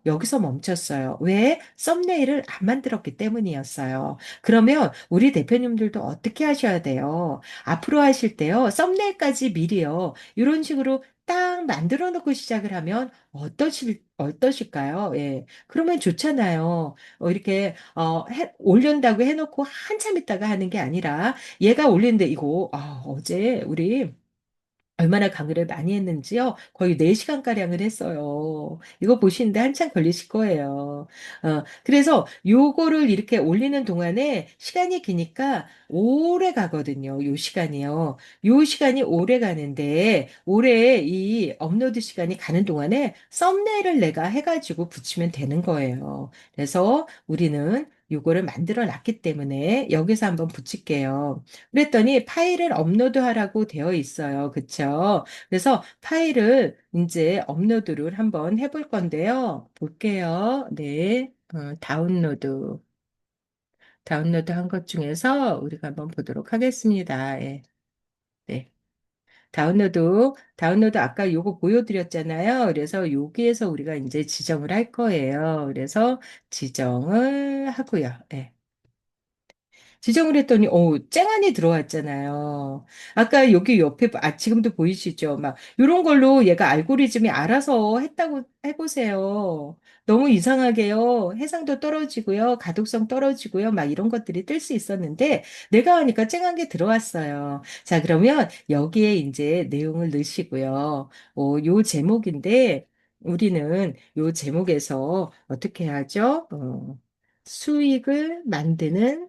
여기서 멈췄어요. 왜? 썸네일을 안 만들었기 때문이었어요. 그러면 우리 대표님들도 어떻게 하셔야 돼요? 앞으로 하실 때요. 썸네일까지 미리요. 이런 식으로 딱 만들어 놓고 시작을 하면 어떠실까요? 예. 그러면 좋잖아요. 이렇게 올린다고 해놓고 한참 있다가 하는 게 아니라 얘가 올리는데 이거 어제 우리 얼마나 강의를 많이 했는지요? 거의 4시간가량을 했어요. 이거 보시는데 한참 걸리실 거예요. 그래서 요거를 이렇게 올리는 동안에 시간이 기니까 오래 가거든요. 요 시간이요. 요 시간이 오래 가는데, 오래 이 업로드 시간이 가는 동안에 썸네일을 내가 해가지고 붙이면 되는 거예요. 그래서 우리는 요거를 만들어 놨기 때문에 여기서 한번 붙일게요. 그랬더니 파일을 업로드하라고 되어 있어요. 그쵸? 그래서 파일을 이제 업로드를 한번 해볼 건데요. 볼게요. 네. 다운로드. 다운로드 한 것 중에서 우리가 한번 보도록 하겠습니다. 예. 네. 다운로드 아까 요거 보여드렸잖아요. 그래서 여기에서 우리가 이제 지정을 할 거예요. 그래서 지정을 하고요. 예. 지정을 했더니, 쨍한이 들어왔잖아요. 아까 여기 옆에, 지금도 보이시죠? 막, 이런 걸로 얘가 알고리즘이 알아서 했다고 해보세요. 너무 이상하게요. 해상도 떨어지고요. 가독성 떨어지고요. 막 이런 것들이 뜰 수 있었는데, 내가 하니까 쨍한 게 들어왔어요. 자, 그러면 여기에 이제 내용을 넣으시고요. 요 제목인데, 우리는 요 제목에서 어떻게 하죠? 수익을 만드는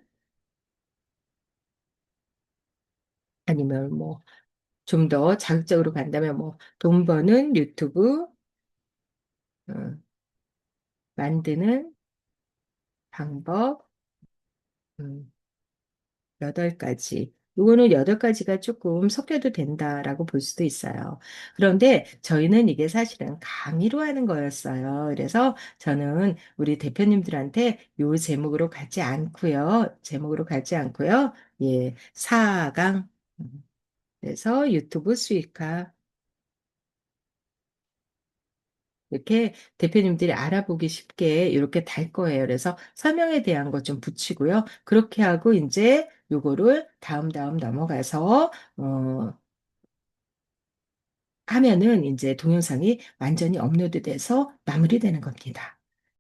아니면 뭐 좀 더 자극적으로 간다면 뭐 돈 버는 유튜브 어, 만드는 방법 음, 8가지. 이거는 8가지가 조금 섞여도 된다라고 볼 수도 있어요. 그런데 저희는 이게 사실은 강의로 하는 거였어요. 그래서 저는 우리 대표님들한테 요 제목으로 가지 않고요. 예, 4강. 그래서 유튜브 수익화 이렇게 대표님들이 알아보기 쉽게 이렇게 달 거예요. 그래서 설명에 대한 것 좀 붙이고요. 그렇게 하고 이제 요거를 다음 넘어가서 하면은 이제 동영상이 완전히 업로드돼서 마무리되는 겁니다.